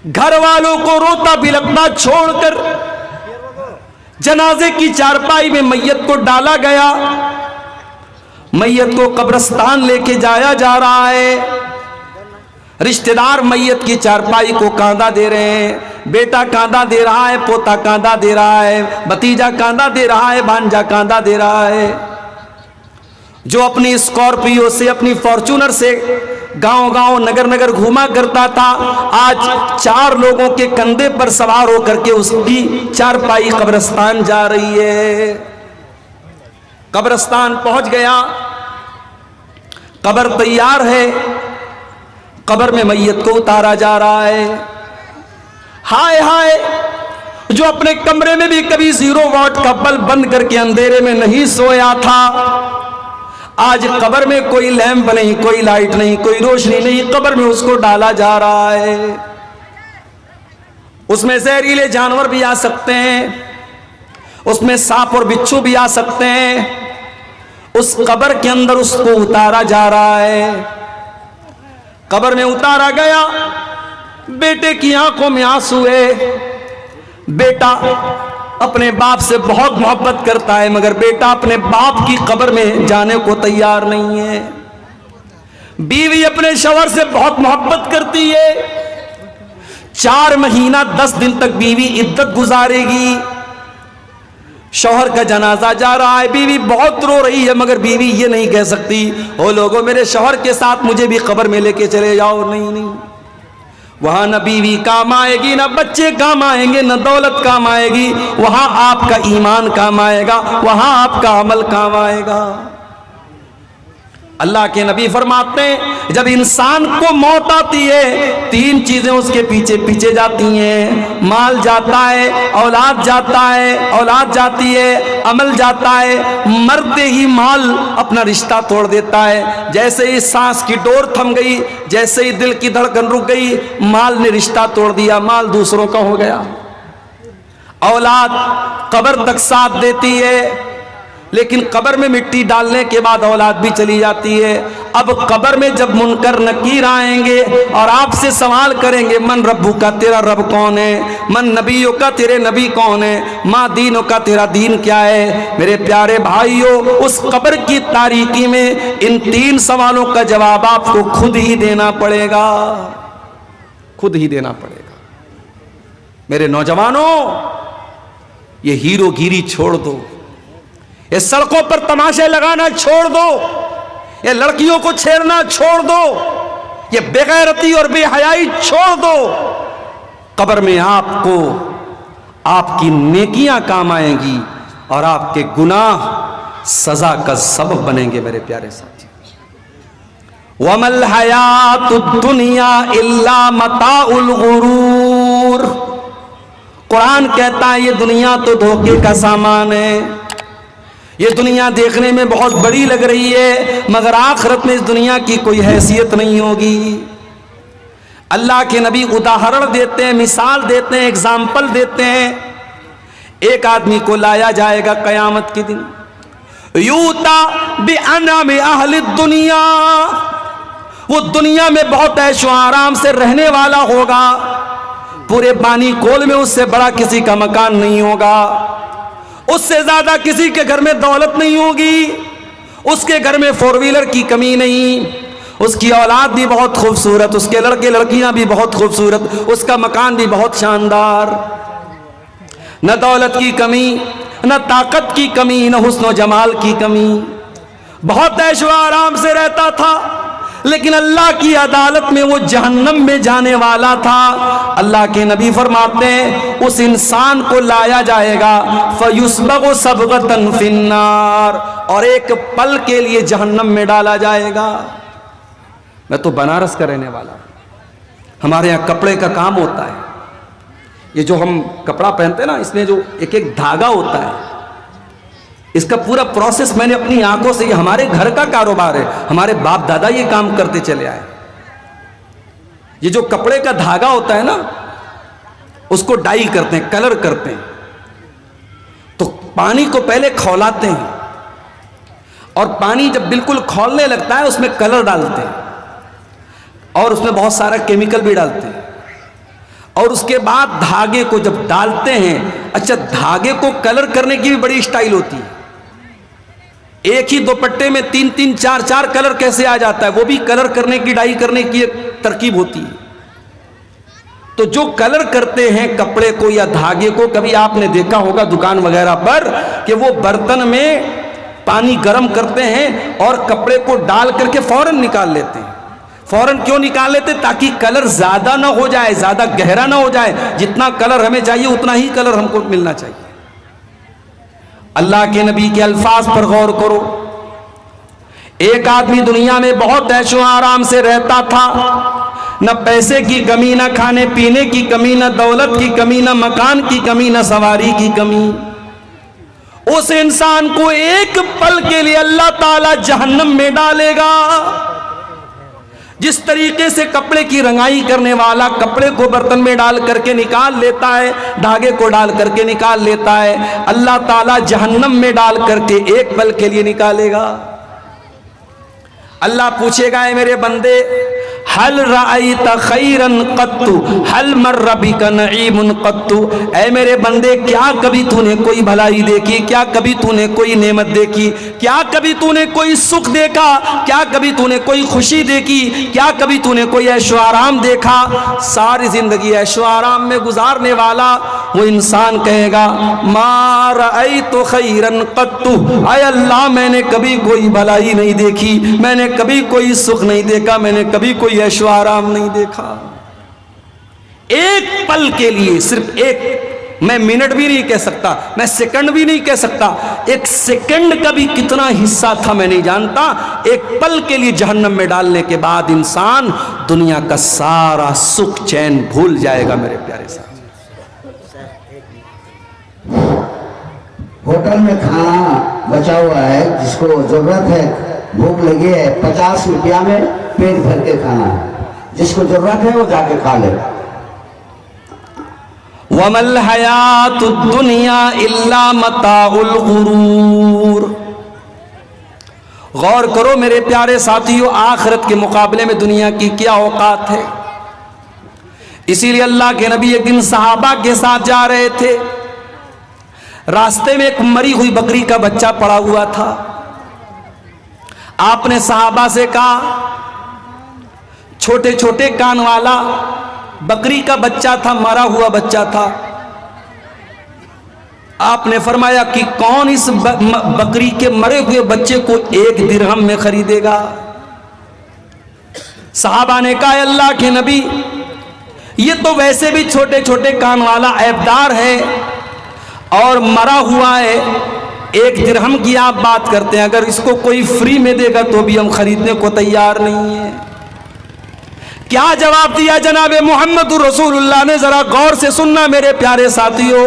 گھر والوں کو روتا بلکتا چھوڑ کر جنازے کی چارپائی میں میت کو ڈالا گیا. میت کو قبرستان لے کے جایا جا رہا ہے. رشتہ دار میت کی چارپائی کو کاندھا دے رہے ہیں. بیٹا کاندھا دے رہا ہے, پوتا کاندھا دے رہا ہے, بھتیجا کاندھا دے رہا ہے, بھانجا کاندھا دے رہا ہے. جو اپنی اسکارپیو سے, اپنی فارچونر سے گاؤں گاؤں نگر نگر گھوما کرتا تھا, آج 4 لوگوں کے کندھے پر سوار ہو کر کے اس کی چارپائی قبرستان جا رہی ہے. قبرستان پہنچ گیا, قبر تیار ہے, قبر میں میت کو اتارا جا رہا ہے. ہائے ہائے, جو اپنے کمرے میں بھی کبھی 0 واٹ کا بلب بند کر کے اندھیرے میں نہیں سویا تھا, آج قبر میں کوئی لیمپ نہیں, کوئی لائٹ نہیں, کوئی روشنی نہیں, قبر میں اس کو ڈالا جا رہا ہے. اس میں زہریلے جانور بھی آ سکتے ہیں, اس میں سانپ اور بچھو بھی آ سکتے ہیں. اس قبر کے اندر اس کو اتارا جا رہا ہے. قبر میں اتارا گیا, بیٹے کی آنکھوں میں آنسو ہے. بیٹا اپنے باپ سے بہت محبت کرتا ہے, مگر بیٹا اپنے باپ کی قبر میں جانے کو تیار نہیں ہے. بیوی اپنے شوہر سے بہت محبت کرتی ہے, 4 مہینہ 10 دن تک بیوی عدت گزارے گی. شوہر کا جنازہ جا رہا ہے, بیوی بہت رو رہی ہے, مگر بیوی یہ نہیں کہہ سکتی او لوگوں میرے شوہر کے ساتھ مجھے بھی قبر میں لے کے چلے جاؤ. نہیں نہیں, وہاں نہ بیوی کام آئے گی, نہ بچے کام آئیں گے, نہ دولت کام آئے گی. وہاں آپ کا ایمان کام آئے گا, وہاں آپ کا عمل کام آئے گا. اللہ کے نبی فرماتے ہیں جب انسان کو موت آتی ہے 3 چیزیں اس کے پیچھے پیچھے جاتی ہیں. مال جاتا ہے, اولاد جاتا ہے, اولاد جاتی ہے, عمل جاتا ہے. مرتے ہی مال اپنا رشتہ توڑ دیتا ہے. جیسے ہی سانس کی ڈور تھم گئی, جیسے ہی دل کی دھڑکن رک گئی, مال نے رشتہ توڑ دیا, مال دوسروں کا ہو گیا. اولاد قبر تک ساتھ دیتی ہے, لیکن قبر میں مٹی ڈالنے کے بعد اولاد بھی چلی جاتی ہے. اب قبر میں جب منکر نکیر آئیں گے اور آپ سے سوال کریں گے من ربو کا, تیرا رب کون ہے, من نبیوں کا, تیرے نبی کون ہے, ما دینوں کا, تیرا دین کیا ہے. میرے پیارے بھائیوں, اس قبر کی تاریکی میں ان 3 سوالوں کا جواب آپ کو خود ہی دینا پڑے گا, خود ہی دینا پڑے گا. میرے نوجوانوں, یہ ہیرو گیری چھوڑ دو, یہ سڑکوں پر تماشے لگانا چھوڑ دو, یہ لڑکیوں کو چھیڑنا چھوڑ دو, یہ بے غیرتی اور بے حیائی چھوڑ دو. قبر میں آپ کو آپ کی نیکیاں کام آئیں گی اور آپ کے گناہ سزا کا سبب بنیں گے. میرے پیارے ساتھی, وَمَا الْحَيَاةُ الدُّنْيَا إِلَّا مَتَاعُ الْغُرُورِ. قرآن کہتا ہے یہ دنیا تو دھوکے کا سامان ہے. یہ دنیا دیکھنے میں بہت بڑی لگ رہی ہے, مگر آخرت میں اس دنیا کی کوئی حیثیت نہیں ہوگی. اللہ کے نبی اداہرن دیتے ہیں, مثال دیتے ہیں, اگزامپل دیتے ہیں. ایک آدمی کو لایا جائے گا قیامت کے دن, یوتا بِأَنَعَمِ أَهْلِ الدُّنْيَا, وہ دنیا میں بہت عیش و آرام سے رہنے والا ہوگا. پورے بانی کول میں اس سے بڑا کسی کا مکان نہیں ہوگا, اس سے زیادہ کسی کے گھر میں دولت نہیں ہوگی, اس کے گھر میں 4 ویلر کی کمی نہیں, اس کی اولاد بھی بہت خوبصورت, اس کے لڑکے لڑکیاں بھی بہت خوبصورت, اس کا مکان بھی بہت شاندار. نہ دولت کی کمی, نہ طاقت کی کمی, نہ حسن و جمال کی کمی, بہت عیش و آرام سے رہتا تھا. لیکن اللہ کی عدالت میں وہ جہنم میں جانے والا تھا. اللہ کے نبی فرماتے ہیں اس انسان کو لایا جائے گا فَيُسْبَغُ سَبْغَةً فِي النَّارِ, اور ایک پل کے لیے جہنم میں ڈالا جائے گا. میں تو بنارس کا رہنے والا ہوں, ہمارے یہاں کپڑے کا کام ہوتا ہے. یہ جو ہم کپڑا پہنتے ہیں نا, اس میں جو ایک ایک دھاگا ہوتا ہے, اس کا پورا پروسیس میں نے اپنی آنکھوں سے, یہ ہمارے گھر کا کاروبار ہے, ہمارے باپ دادا یہ کام کرتے چلے آئے. یہ جو کپڑے کا دھاگا ہوتا ہے نا, اس کو ڈائی کرتے ہیں, کلر کرتے ہیں. تو پانی کو پہلے کھولاتے ہیں, اور پانی جب بالکل کھولنے لگتا ہے اس میں کلر ڈالتے ہیں, اور اس میں بہت سارا کیمیکل بھی ڈالتے ہیں. اور اس کے بعد دھاگے کو جب ڈالتے ہیں، اچھا دھاگے کو کلر کرنے کی بھی بڑی سٹائل ہوتی ہے، ایک ہی دوپٹے میں 3 4 کلر کیسے آ جاتا ہے، وہ بھی کلر کرنے کی، ڈائی کرنے کی ایک ترکیب ہوتی ہے۔ تو جو کلر کرتے ہیں کپڑے کو یا دھاگے کو، کبھی آپ نے دیکھا ہوگا دکان وغیرہ پر کہ وہ برتن میں پانی گرم کرتے ہیں اور کپڑے کو ڈال کر کے فوراً نکال لیتے ہیں۔ فوراً کیوں نکال لیتے؟ تاکہ کلر زیادہ نہ ہو جائے، زیادہ گہرا نہ ہو جائے، جتنا کلر ہمیں چاہیے اتنا ہی کلر ہم کو ملنا چاہیے۔ اللہ کے نبی کے الفاظ پر غور کرو۔ ایک آدمی دنیا میں بہت عیش و آرام سے رہتا تھا، نہ پیسے کی کمی، نہ کھانے پینے کی کمی، نہ دولت کی کمی، نہ مکان کی کمی، نہ سواری کی کمی۔ اس انسان کو ایک پل کے لیے اللہ تعالی جہنم میں ڈالے گا۔ جس طریقے سے کپڑے کی رنگائی کرنے والا کپڑے کو برتن میں ڈال کر کے نکال لیتا ہے، دھاگے کو ڈال کر کے نکال لیتا ہے، اللہ تعالیٰ جہنم میں ڈال کر کے ایک پل کے لیے نکالے گا۔ اللہ پوچھے گا، اے میرے بندے، حل رأیت خیرا قط، حل مر بک نعیم قط، اے میرے بندے کیا کبھی تو نے کوئی بھلائی دیکھی؟ کیا کبھی تو نے کوئی نعمت دیکھی؟ کیا کبھی تو نے کوئی سکھ دیکھا؟ کیا کبھی تو نے کوئی خوشی دیکھی؟ کیا کبھی تو نے کوئی عیش و آرام دیکھا؟ ساری زندگی عیش و آرام میں گزارنے والا وہ انسان کہے گا، ما رأیت خیرا قط، اے اللہ میں نے کبھی کوئی بھلائی نہیں دیکھی، میں نے کبھی کوئی سکھ نہیں دیکھا، میں نے کبھی کوئی عیش و آرام نہیں دیکھا۔ ایک پل کے لیے، صرف ایک، میں منٹ بھی نہیں کہہ سکتا، میں سیکنڈ بھی نہیں کہہ سکتا، ایک سیکنڈ کا بھی کتنا حصہ تھا میں نہیں جانتا، ایک پل کے لیے جہنم میں ڈالنے کے بعد انسان دنیا کا سارا سکھ چین بھول جائے گا۔ میرے پیارے ساتھ، ہوٹل میں کھانا بچا ہوا ہے، جس کو ضرورت ہے، بھوک لگی ہے، 50 روپیہ میں پیٹ بھر کے کھانا ہے، جس کو ضرورت ہے وہ جا کے کھا لے۔ وَمَا الْحَيَاةُ الدُّنْيَا إِلَّا مَتَاعُ الْغُرُورِ۔ غور کرو میرے پیارے ساتھیو، آخرت کے مقابلے میں دنیا کی کیا اوقات ہے۔ اسی لیے اللہ کے نبی ایک دن صحابہ کے ساتھ جا رہے تھے، راستے میں ایک مری ہوئی بکری کا بچہ پڑا ہوا تھا۔ آپ نے صحابہ سے کہا، چھوٹے چھوٹے کان والا بکری کا بچہ تھا، مرا ہوا بچہ تھا۔ آپ نے فرمایا کہ کون اس بکری کے مرے ہوئے بچے کو 1 درہم میں خریدے گا؟ صحابہ نے کہا، اے اللہ کے نبی، یہ تو ویسے بھی چھوٹے چھوٹے کان والا عیبدار ہے اور مرا ہوا ہے، 1 درہم کی آپ بات کرتے ہیں، اگر اس کو کوئی فری میں دے گا تو بھی ہم خریدنے کو تیار نہیں ہیں۔ کیا جواب دیا جناب محمد رسول اللہ نے؟ ذرا غور سے سننا میرے پیارے ساتھیوں۔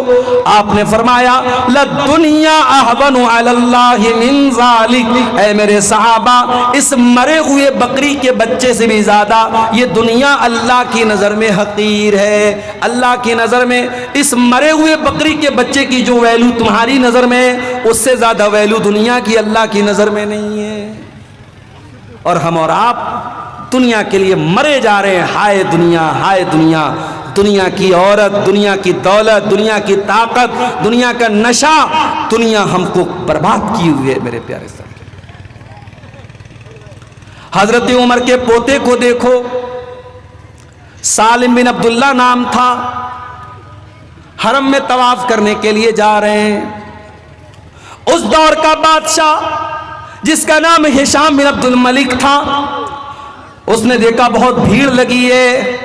آپ نے فرمایا، لَلدُّنْيَا أَحْوَنُ عَلَى اللَّهِ مِنْ ذَلِكَ، اے میرے صحابہ، اس مرے ہوئے بکری کے بچے سے بھی زیادہ یہ دنیا اللہ کی نظر میں حقیر ہے۔ اللہ کی نظر میں اس مرے ہوئے بکری کے بچے کی جو ویلو تمہاری نظر میں ہے، اس سے زیادہ ویلو دنیا کی اللہ کی نظر میں نہیں ہے۔ اور ہم اور آپ دنیا کے لیے مرے جا رہے ہیں۔ ہائے دنیا، ہائے دنیا، دنیا کی عورت، دنیا کی دولت، دنیا کی طاقت، دنیا کا نشہ، دنیا ہم کو برباد کی ہوئی ہے میرے پیارے ساتھ۔ حضرت عمر کے پوتے کو دیکھو، سالم بن عبداللہ نام تھا، حرم میں طواف کرنے کے لیے جا رہے ہیں۔ اس دور کا بادشاہ جس کا نام ہشام بن عبد الملک تھا، اس نے دیکھا بہت بھیڑ لگی ہے،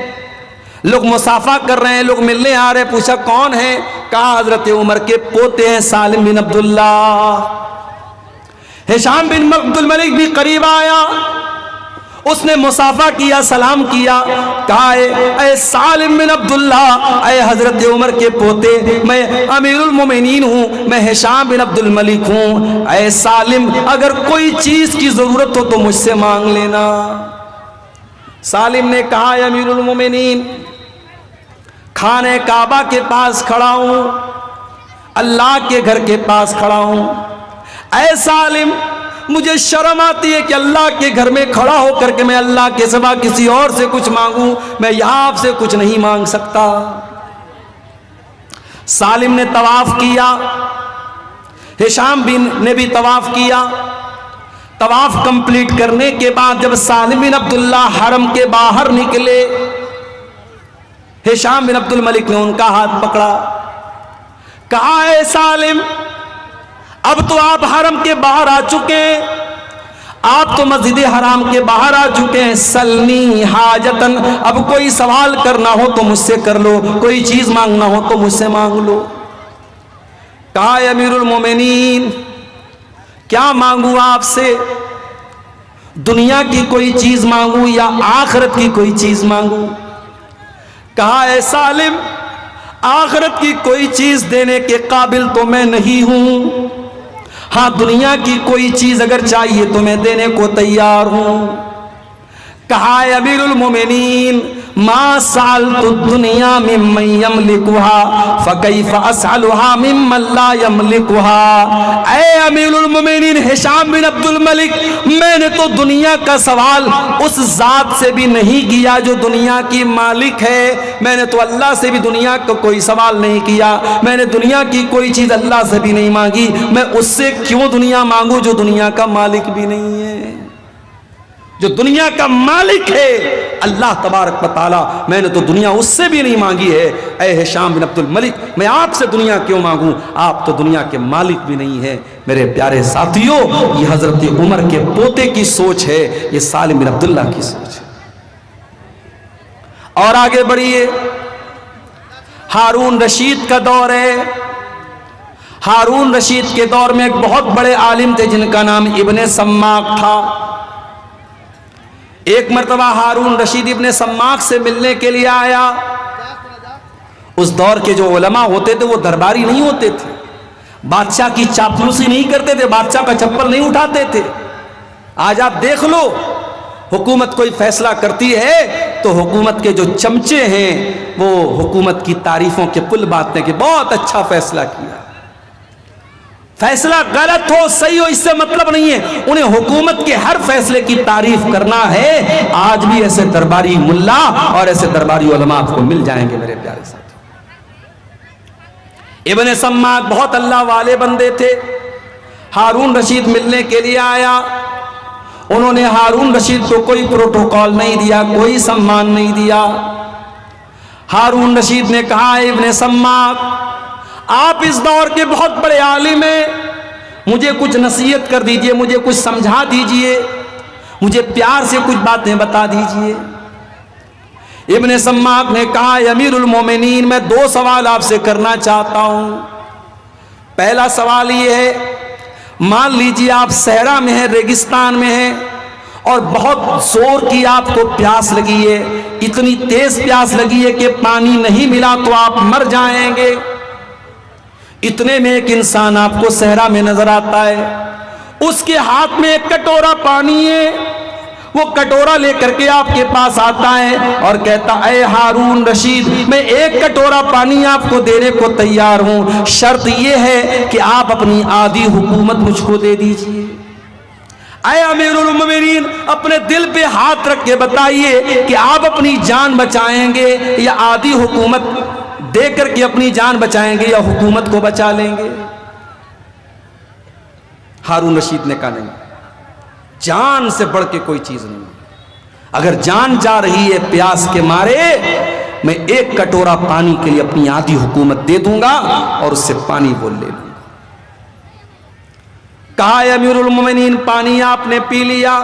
لوگ مصافحہ کر رہے ہیں، لوگ ملنے آ رہے ہیں۔ پوچھا کون ہے؟ کہا حضرت عمر کے پوتے ہیں سالم بن عبداللہ۔ ہشام بن عبد الملک بھی قریب آیا، اس نے مصافحہ کیا، سلام کیا، کہا اے سالم بن عبداللہ، اے حضرت عمر کے پوتے، میں امیر المومنین ہوں، میں ہشام بن عبد الملک ہوں، اے سالم اگر کوئی چیز کی ضرورت ہو تو مجھ سے مانگ لینا۔ سالم نے کہا، اے امیر المومنین، خانہ کعبہ کے پاس کھڑا ہوں، اللہ کے گھر کے پاس کھڑا ہوں، اے سالم مجھے شرم آتی ہے کہ اللہ کے گھر میں کھڑا ہو کر کے میں اللہ کے سوا کسی اور سے کچھ مانگوں، میں یہاں آپ سے کچھ نہیں مانگ سکتا۔ سالم نے طواف کیا، ہشام نے بھی طواف کیا۔ طواف کمپلیٹ کرنے کے بعد جب سالم بن عبداللہ حرم کے باہر نکلے، ہشام بن عبد الملک نے ان کا ہاتھ پکڑا، کہا اے سالم، اب تو آپ حرم کے باہر آ چکے ہیں، آپ تو مسجد حرام کے باہر آ چکے ہیں، سلنی حاجتن، اب کوئی سوال کرنا ہو تو مجھ سے کر لو، کوئی چیز مانگنا ہو تو مجھ سے مانگ لو۔ کہا اے امیر المومنین، کیا مانگوں آپ سے؟ دنیا کی کوئی چیز مانگوں یا آخرت کی کوئی چیز مانگوں؟ کہا اے سالم، آخرت کی کوئی چیز دینے کے قابل تو میں نہیں ہوں، ہاں دنیا کی کوئی چیز اگر چاہیے تو میں دینے کو تیار ہوں۔ کہا اے امیر المومنین، ما سألت الدنیا ممن یملکها فکیف اسألها ممن لا یملکها۔ اے امیر المومنین ہشام بن عبد الملک، میں نے تو دنیا کا سوال اس ذات سے بھی نہیں کیا جو دنیا کی مالک ہے، میں نے تو اللہ سے بھی دنیا کا کوئی سوال نہیں کیا، میں نے دنیا کی کوئی چیز اللہ سے بھی نہیں مانگی، میں اس سے کیوں دنیا مانگوں جو دنیا کا مالک بھی نہیں ہے؟ جو دنیا کا مالک ہے اللہ تبارک و تعالیٰ، میں نے تو دنیا اس سے بھی نہیں مانگی ہے۔ اے ہشام بن عبد الملک، میں آپ سے دنیا کیوں مانگوں؟ آپ تو دنیا کے مالک بھی نہیں ہیں۔ میرے پیارے ساتھیوں، یہ حضرت عمر کے پوتے کی سوچ ہے، یہ سالم بن عبداللہ کی سوچ ہے۔ اور آگے بڑھیے، ہارون رشید کا دور ہے۔ ہارون رشید کے دور میں ایک بہت بڑے عالم تھے جن کا نام ابن سماک تھا۔ ایک مرتبہ ہارون رشید ابن سماک سے ملنے کے لیے آیا۔ اس دور کے جو علماء ہوتے تھے وہ درباری نہیں ہوتے تھے، بادشاہ کی چاپلوسی نہیں کرتے تھے، بادشاہ کا چپل نہیں اٹھاتے تھے۔ آج آپ دیکھ لو، حکومت کوئی فیصلہ کرتی ہے تو حکومت کے جو چمچے ہیں وہ حکومت کی تعریفوں کے پل باندھتے ہیں کہ بہت اچھا فیصلہ کیا۔ فیصلہ غلط ہو صحیح ہو اس سے مطلب نہیں ہے، انہیں حکومت کے ہر فیصلے کی تعریف کرنا ہے۔ آج بھی ایسے درباری ملا اور ایسے درباری علماء آپ کو مل جائیں گے میرے پیارے ساتھی۔ ابن سماک بہت اللہ والے بندے تھے۔ ہارون رشید ملنے کے لیے آیا، انہوں نے ہارون رشید کو کوئی پروٹوکول نہیں دیا، کوئی سمان نہیں دیا۔ ہارون رشید نے کہا ابن سماک، آپ اس دور کے بہت بڑے عالم ہیں، مجھے کچھ نصیحت کر دیجئے، مجھے کچھ سمجھا دیجئے، مجھے پیار سے کچھ باتیں بتا دیجئے۔ ابن سماک نے کہا امیر المومنین، میں دو سوال آپ سے کرنا چاہتا ہوں۔ پہلا سوال یہ ہے، مان لیجئے آپ صحرا میں ہیں، ریگستان میں ہیں اور بہت زور کی آپ کو پیاس لگی ہے، اتنی تیز پیاس لگی ہے کہ پانی نہیں ملا تو آپ مر جائیں گے۔ اتنے میں ایک انسان آپ کو صحرا میں نظر آتا ہے، اس کے ہاتھ میں ایک کٹورا پانی ہے، وہ کٹورا لے کر کے آپ کے پاس آتا ہے اور کہتا اے ہارون رشید، میں ایک کٹورا پانی آپ کو دینے کو تیار ہوں، شرط یہ ہے کہ آپ اپنی آدھی حکومت مجھ کو دے دیجئے۔ اے امیر المومنین، اپنے دل پہ ہاتھ رکھ کے بتائیے کہ آپ اپنی جان بچائیں گے یا آدھی حکومت دے کر کے اپنی جان بچائیں گے یا حکومت کو بچا لیں گے؟ ہارون رشید نے کہا نہیں، جان سے بڑھ کے کوئی چیز نہیں، اگر جان جا رہی ہے پیاس کے مارے، میں ایک کٹورا پانی کے لیے اپنی آدھی حکومت دے دوں گا اور اس سے پانی وہ لے لوں گا۔ کہا امیر المومنین، پانی آپ نے پی لیا،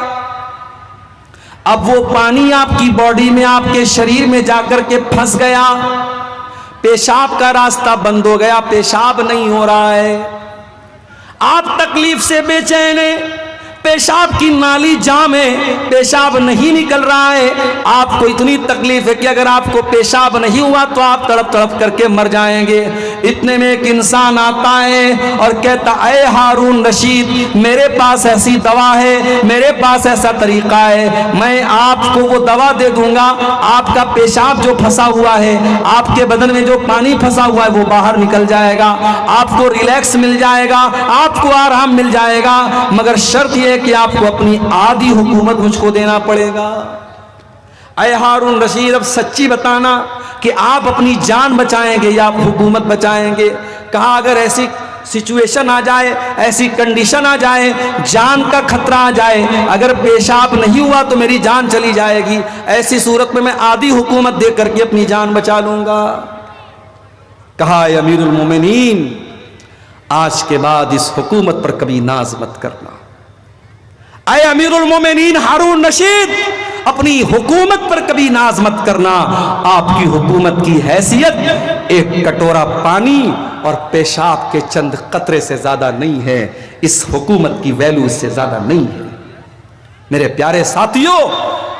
اب وہ پانی آپ کی باڈی میں، آپ کے شریر میں جا کر کے پھنس گیا، پیشاب کا راستہ بند ہو گیا، پیشاب نہیں ہو رہا ہے، آپ تکلیف سے بے چین ہیں، پیشاب کی نالی جام ہے، پیشاب نہیں نکل رہا ہے، آپ کو اتنی تکلیف ہے کہ اگر آپ کو پیشاب نہیں ہوا تو آپ تڑپ تڑپ کر کے مر جائیں گے۔ اتنے میں ایک انسان آتا ہے اور کہتا اے ہارون رشید میرے پاس ایسی دوا ہے, میرے پاس ایسا طریقہ ہے, میں آپ کو وہ دوا دے دوں گا, آپ کا پیشاب جو پھنسا ہوا ہے, آپ کے بدن میں جو پانی پھنسا ہوا ہے وہ باہر نکل جائے گا, آپ کو ریلیکس مل جائے گا, آپ کو آرام مل جائے گا, مگر شرط یہ ہے کہ آپ کو اپنی آدھی حکومت مجھ کو دینا پڑے گا. اے ہارون رشید اب سچی بتانا کہ آپ اپنی جان بچائیں گے یا آپ حکومت بچائیں گے. کہا اگر ایسی سچویشن آ جائے, ایسی کنڈیشن آ جائے, جان کا خطرہ آ جائے, اگر پیشاب نہیں ہوا تو میری جان چلی جائے گی, ایسی صورت میں آدھی حکومت دے کر کے اپنی جان بچا لوں گا. کہا اے امیر المومنین آج کے بعد اس حکومت پر کبھی ناز مت کرنا. اے امیر المومنین ہارون رشید اپنی حکومت پر کبھی ناز مت کرنا. آپ کی حکومت کی حیثیت ایک کٹورا پانی اور پیشاب کے چند قطرے سے زیادہ نہیں ہے, اس حکومت کی ویلو اس سے زیادہ نہیں ہے. میرے پیارے ساتھیوں,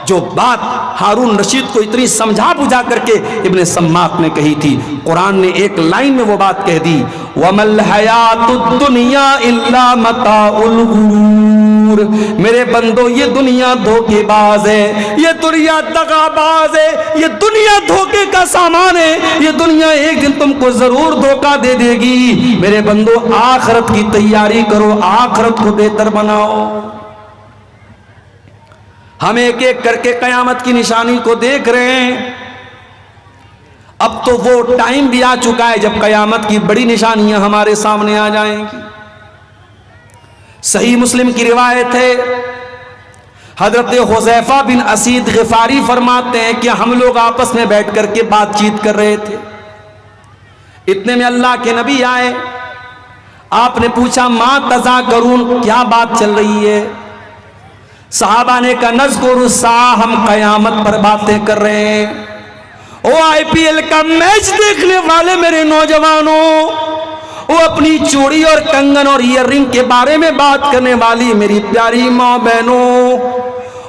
جو بات ہارون رشید کو اتنی سمجھا بجھا کر کے ابن سماک نے کہی تھی, قرآن نے ایک لائن میں وہ بات کہہ دی, وَمَا الْحَيَاةُ الدُّنْيَا إِلَّا مَتَاعُ الْغُرُورِ. میرے بندو یہ دنیا دھوکے باز ہے, یہ دنیا دغا باز ہے, یہ دنیا دھوکے کا سامان ہے, یہ دنیا ایک دن تم کو ضرور دھوکہ دے دے گی. میرے بندو آخرت کی تیاری کرو, آخرت کو بہتر بناؤ. ہم ایک ایک کر کے قیامت کی نشانی کو دیکھ رہے ہیں. اب تو وہ ٹائم بھی آ چکا ہے جب قیامت کی بڑی نشانیاں ہمارے سامنے آ جائیں گی. صحیح مسلم کی روایت ہے, حضرت حذیفہ بن اسید غفاری فرماتے ہیں کہ ہم لوگ آپس میں بیٹھ کر کے بات چیت کر رہے تھے. اتنے میں اللہ کے نبی آئے. آپ نے پوچھا ما تذاکرون, کیا بات چل رہی ہے؟ صحابہ نے کہا نذکر الساعہ, ہم قیامت پر باتیں کر رہے ہیں. او آئی پی ایل کا میچ دیکھنے والے میرے نوجوانوں, وہ اپنی چوڑی اور کنگن اور ایئر رنگ کے بارے میں بات کرنے والی میری پیاری ماں بہنوں,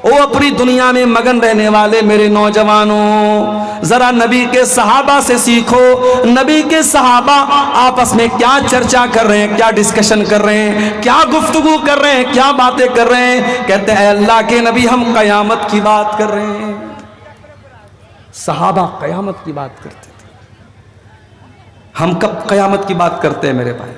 وہ اپنی دنیا میں مگن رہنے والے میرے نوجوانوں, ذرا نبی کے صحابہ سے سیکھو. نبی کے صحابہ آپس میں کیا چرچا کر رہے ہیں, کیا ڈسکشن کر رہے ہیں, کیا گفتگو کر رہے ہیں, کیا باتیں کر رہے ہیں؟ کہتے ہیں اے اللہ کے نبی ہم قیامت کی بات کر رہے ہیں. صحابہ قیامت کی بات کرتے تھے. ہم کب قیامت کی بات کرتے ہیں میرے بھائی؟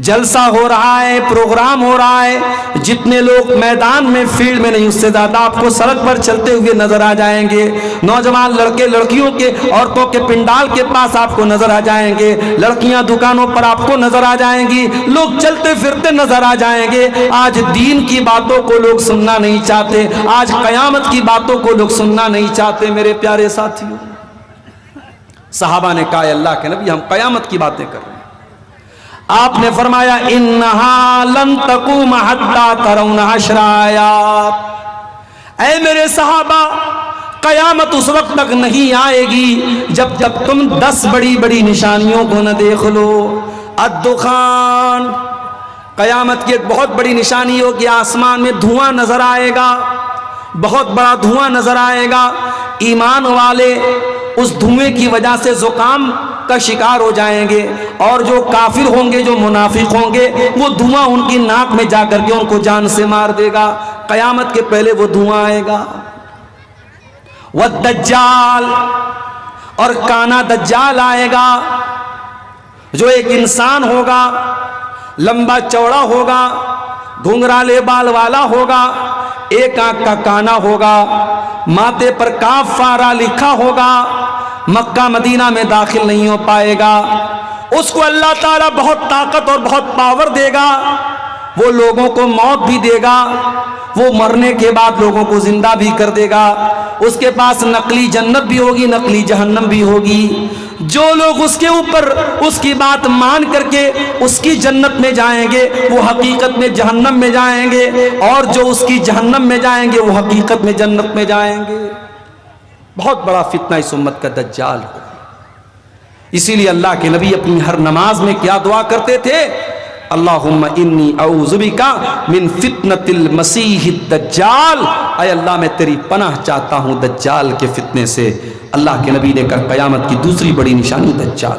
جلسہ ہو رہا ہے, پروگرام ہو رہا ہے, جتنے لوگ میدان میں فیلڈ میں نہیں اس سے زیادہ آپ کو سڑک پر چلتے ہوئے نظر آ جائیں گے. نوجوان لڑکے لڑکیوں کے, عورتوں کے پنڈال کے پاس آپ کو نظر آ جائیں گے, لڑکیاں دکانوں پر آپ کو نظر آ جائیں گی, لوگ چلتے پھرتے نظر آ جائیں گے. آج دین کی باتوں کو لوگ سننا نہیں چاہتے, آج قیامت کی باتوں کو لوگ سننا نہیں چاہتے میرے پیارے ساتھیوں. صحابہ نے کہا اللہ کے نبی ہم قیامت کی باتیں کر رہے ہیں. آپ نے فرمایا انہا لن تقوم حتی ترون 10 آیات. اے میرے صحابہ قیامت اس وقت تک نہیں آئے گی جب تک تم 10 بڑی بڑی نشانیوں کو نہ دیکھ لو. الدخان, قیامت کی ایک بہت بڑی نشانی ہوگی, آسمان میں دھواں نظر آئے گا, بہت بڑا دھواں نظر آئے گا. ایمان والے اس دھوئیں کی وجہ سے زکام کا شکار ہو جائیں گے, اور جو کافر ہوں گے, جو منافق ہوں گے, وہ دھواں ان کی ناک میں جا کر کے ان کو جان سے مار دے گا. قیامت کے پہلے وہ دھواں آئے گا. والدجال, اور کانا دجال آئے گا, جو ایک انسان ہوگا, لمبا چوڑا ہوگا, گھنگرالے بال والا ہوگا, ایک آنکھ کا کانا ہوگا, ماتھے پر کاف فارا لکھا ہوگا, مکہ مدینہ میں داخل نہیں ہو پائے گا. اس کو اللہ تعالیٰ بہت طاقت اور بہت پاور دے گا, وہ لوگوں کو موت بھی دے گا, وہ مرنے کے بعد لوگوں کو زندہ بھی کر دے گا. اس کے پاس نقلی جنت بھی ہوگی, نقلی جہنم بھی ہوگی. جو لوگ اس کے اوپر اس کی بات مان کر کے اس کی جنت میں جائیں گے وہ حقیقت میں جہنم میں جائیں گے, اور جو اس کی جہنم میں جائیں گے وہ حقیقت میں جنت میں جائیں گے. بہت بڑا فتنہ اس امت کا دجال ہو. اسی لیے اللہ کے نبی اپنی ہر نماز میں کیا دعا کرتے تھے؟ اللہم انی اعوذ بک من فتنۃ المسیح الدجال. اے اللہ میں تیری پناہ چاہتا ہوں دجال کے فتنے سے. اللہ کے نبی نے کہا قیامت کی دوسری بڑی نشانی دجال.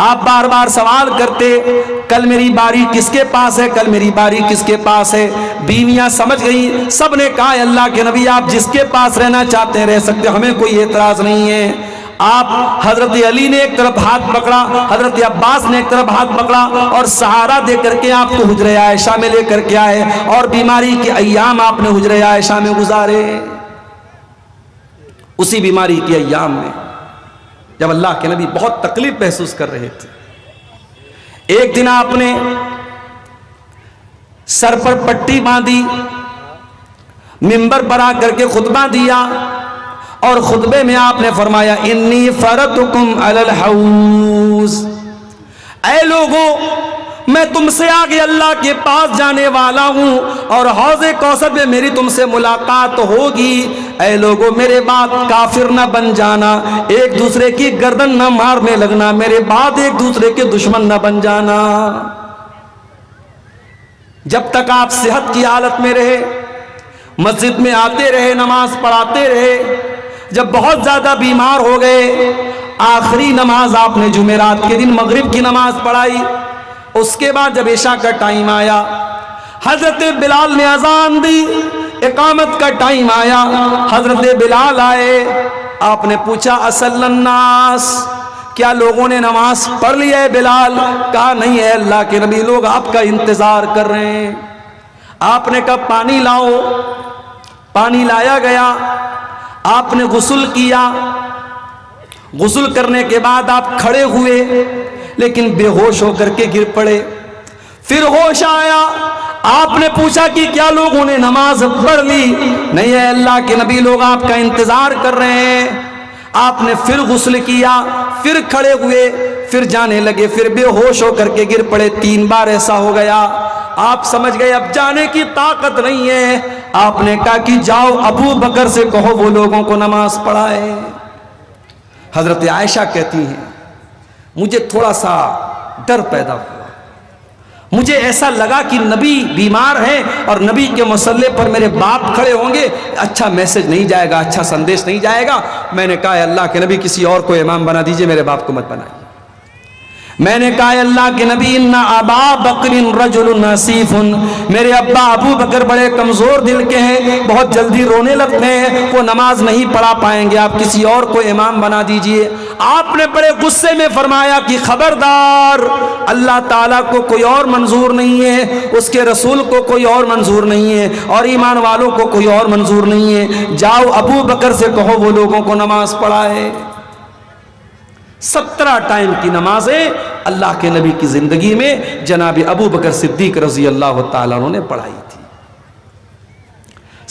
آپ بار بار سوال کرتے کل میری باری کس کے پاس ہے، کل میری باری کس کے پاس ہے۔ بیویاں سمجھ گئی، سب نے کہا اللہ کے نبی آپ جس کے پاس رہنا چاہتے ہیں رہ سکتے، ہمیں کوئی اعتراض نہیں ہے۔ آپ حضرت علی نے ایک طرف ہاتھ پکڑا، حضرت عباس نے ایک طرف ہاتھ پکڑا اور سہارا دے کر کے آپ کو حجرہ عائشہ میں لے کر کے آئے، اور بیماری کے ایام آپ نے حجرہ عائشہ میں گزارے۔ اسی بیماری کے ایام میں جب اللہ کے نبی بہت تکلیف محسوس کر رہے تھے، ایک دن آپ نے سر پر پٹی باندھی، منبر پر آ کر کے خطبہ دیا، اور خطبے میں آپ نے فرمایا انی فرتکم علی الحوض، اے لوگوں میں تم سے آگے اللہ کے پاس جانے والا ہوں اور حوض کوثر میں میری تم سے ملاقات ہوگی۔ اے لوگوں میرے بعد کافر نہ بن جانا، ایک دوسرے کی گردن نہ مارنے لگنا، میرے بعد ایک دوسرے کے دشمن نہ بن جانا۔ جب تک آپ صحت کی حالت میں رہے، مسجد میں آتے رہے، نماز پڑھاتے رہے، جب بہت زیادہ بیمار ہو گئے، آخری نماز آپ نے جمعرات کے دن مغرب کی نماز پڑھائی۔ اس کے بعد جب عشاء کا ٹائم آیا، حضرت بلال نے اذان دی، اقامت کا ٹائم آیا، حضرت بلال آئے، آپ نے پوچھا اصل الناس، کیا لوگوں نے نماز پڑھ لی ہے بلال؟ کہا نہیں ہے اللہ کے نبی، لوگ آپ کا انتظار کر رہے ہیں۔ آپ نے کہا پانی لاؤ، پانی لایا گیا، آپ نے غسل کیا، غسل کرنے کے بعد آپ کھڑے ہوئے لیکن بے ہوش ہو کر کے گر پڑے۔ پھر ہوش آیا، آپ نے پوچھا کہ کیا لوگوں نے نماز پڑھ لی؟ نہیں ہے اللہ کے نبی، لوگ آپ کا انتظار کر رہے ہیں۔ آپ نے پھر غسل کیا، پھر کھڑے ہوئے، پھر جانے لگے، پھر بے ہوش ہو کر کے گر پڑے۔ 3 بار ایسا ہو گیا، آپ سمجھ گئے اب جانے کی طاقت نہیں ہے۔ آپ نے کہا کہ جاؤ ابو بکر سے کہو وہ لوگوں کو نماز پڑھائے۔ حضرت عائشہ کہتی ہیں مجھے تھوڑا سا ڈر پیدا ہوا، مجھے ایسا لگا کہ نبی بیمار ہیں اور نبی کے مصلی پر میرے باپ کھڑے ہوں گے، اچھا میسج نہیں جائے گا، اچھا سندیش نہیں جائے گا۔ میں نے کہا اللہ کے نبی کسی اور کو امام بنا دیجئے، میرے باپ کو مت بنائیے۔ میں نے کہا اللہ کے نبی ان ابا بکر رجل نصیف، میرے ابا ابو بکر بڑے کمزور دل کے ہیں، بہت جلدی رونے لگتے ہیں، وہ نماز نہیں پڑھا پائیں گے، آپ کسی اور کو امام بنا دیجئے۔ آپ نے بڑے غصے میں فرمایا کہ خبردار، اللہ تعالیٰ کو کوئی اور منظور نہیں ہے، اس کے رسول کو کوئی اور منظور نہیں ہے، اور ایمان والوں کو کوئی اور منظور نہیں ہے، جاؤ ابو بکر سے کہو وہ لوگوں کو نماز پڑھائے۔ 17 ٹائم کی نمازیں اللہ کے نبی کی زندگی میں جناب ابو بکر صدیق رضی اللہ تعالیٰ عنہ نے پڑھائی تھی۔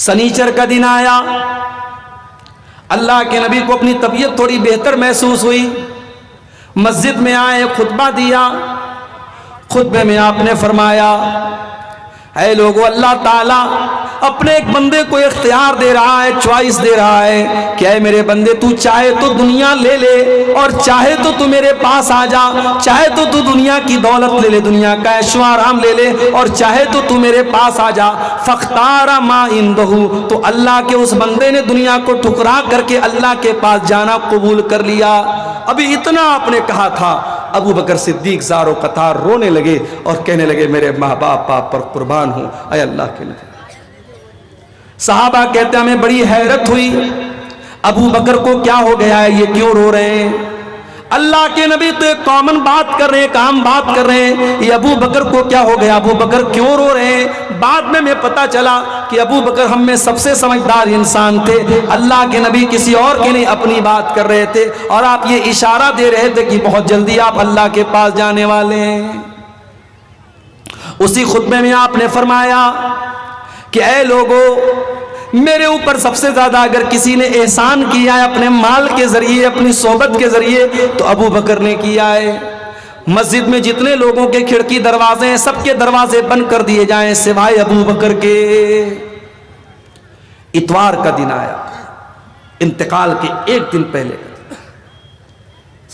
سنیچر کا دن آیا، اللہ کے نبی کو اپنی طبیعت تھوڑی بہتر محسوس ہوئی، مسجد میں آئے، خطبہ دیا۔ خطبے میں آپ نے فرمایا اے لوگو، اللہ تعالیٰ اپنے ایک بندے کو اختیار دے رہا ہے، چوائس دے رہا ہے کہ اے میرے بندے تو چاہے تو دنیا لے لے اور چاہے تو تو میرے پاس آ جا، چاہے تو تو دنیا کی دولت لے لے، دنیا کا عیش و آرام لے لے، اور چاہے تو تو میرے پاس آ جا۔ فاختار ما عندہ، تو اللہ کے اس بندے نے دنیا کو ٹھکرا کر کے اللہ کے پاس جانا قبول کر لیا۔ ابھی اتنا آپ نے کہا تھا، ابو بکر صدیق زار و قطار رونے لگے اور کہنے لگے میرے ماں باپ آپ پر قربان ہوں اے اللہ کے نبی۔ صحابہ کہتے ہیں ہمیں بڑی حیرت ہوئی، ابو بکر کو کیا ہو گیا ہے، یہ کیوں رو رہے ہیں؟ اللہ کے نبی تو ایک کامن بات کر رہے ہیں، کام بات کر رہے ہیں، یہ ابو بکر کو کیا ہو گیا، ابو بکر کیوں رو رہے ہیں؟ بعد میں ہمیں پتا چلا کہ ابو بکر ہم میں سب سے سمجھدار انسان تھے، اللہ کے نبی کسی اور کے نہیں اپنی بات کر رہے تھے، اور آپ یہ اشارہ دے رہے تھے کہ بہت جلدی آپ اللہ کے پاس جانے والے ہیں۔ اسی خطبے میں آپ نے فرمایا کہ اے لوگو، میرے اوپر سب سے زیادہ اگر کسی نے احسان کیا ہے اپنے مال کے ذریعے، اپنی صحبت کے ذریعے، تو ابو بکر نے کیا ہے۔ مسجد میں جتنے لوگوں کے کھڑکی دروازے ہیں سب کے دروازے بند کر دیے جائیں سوائے ابو بکر کے۔ اتوار کا دن آیا، انتقال کے 1 دن پہلے کا دن،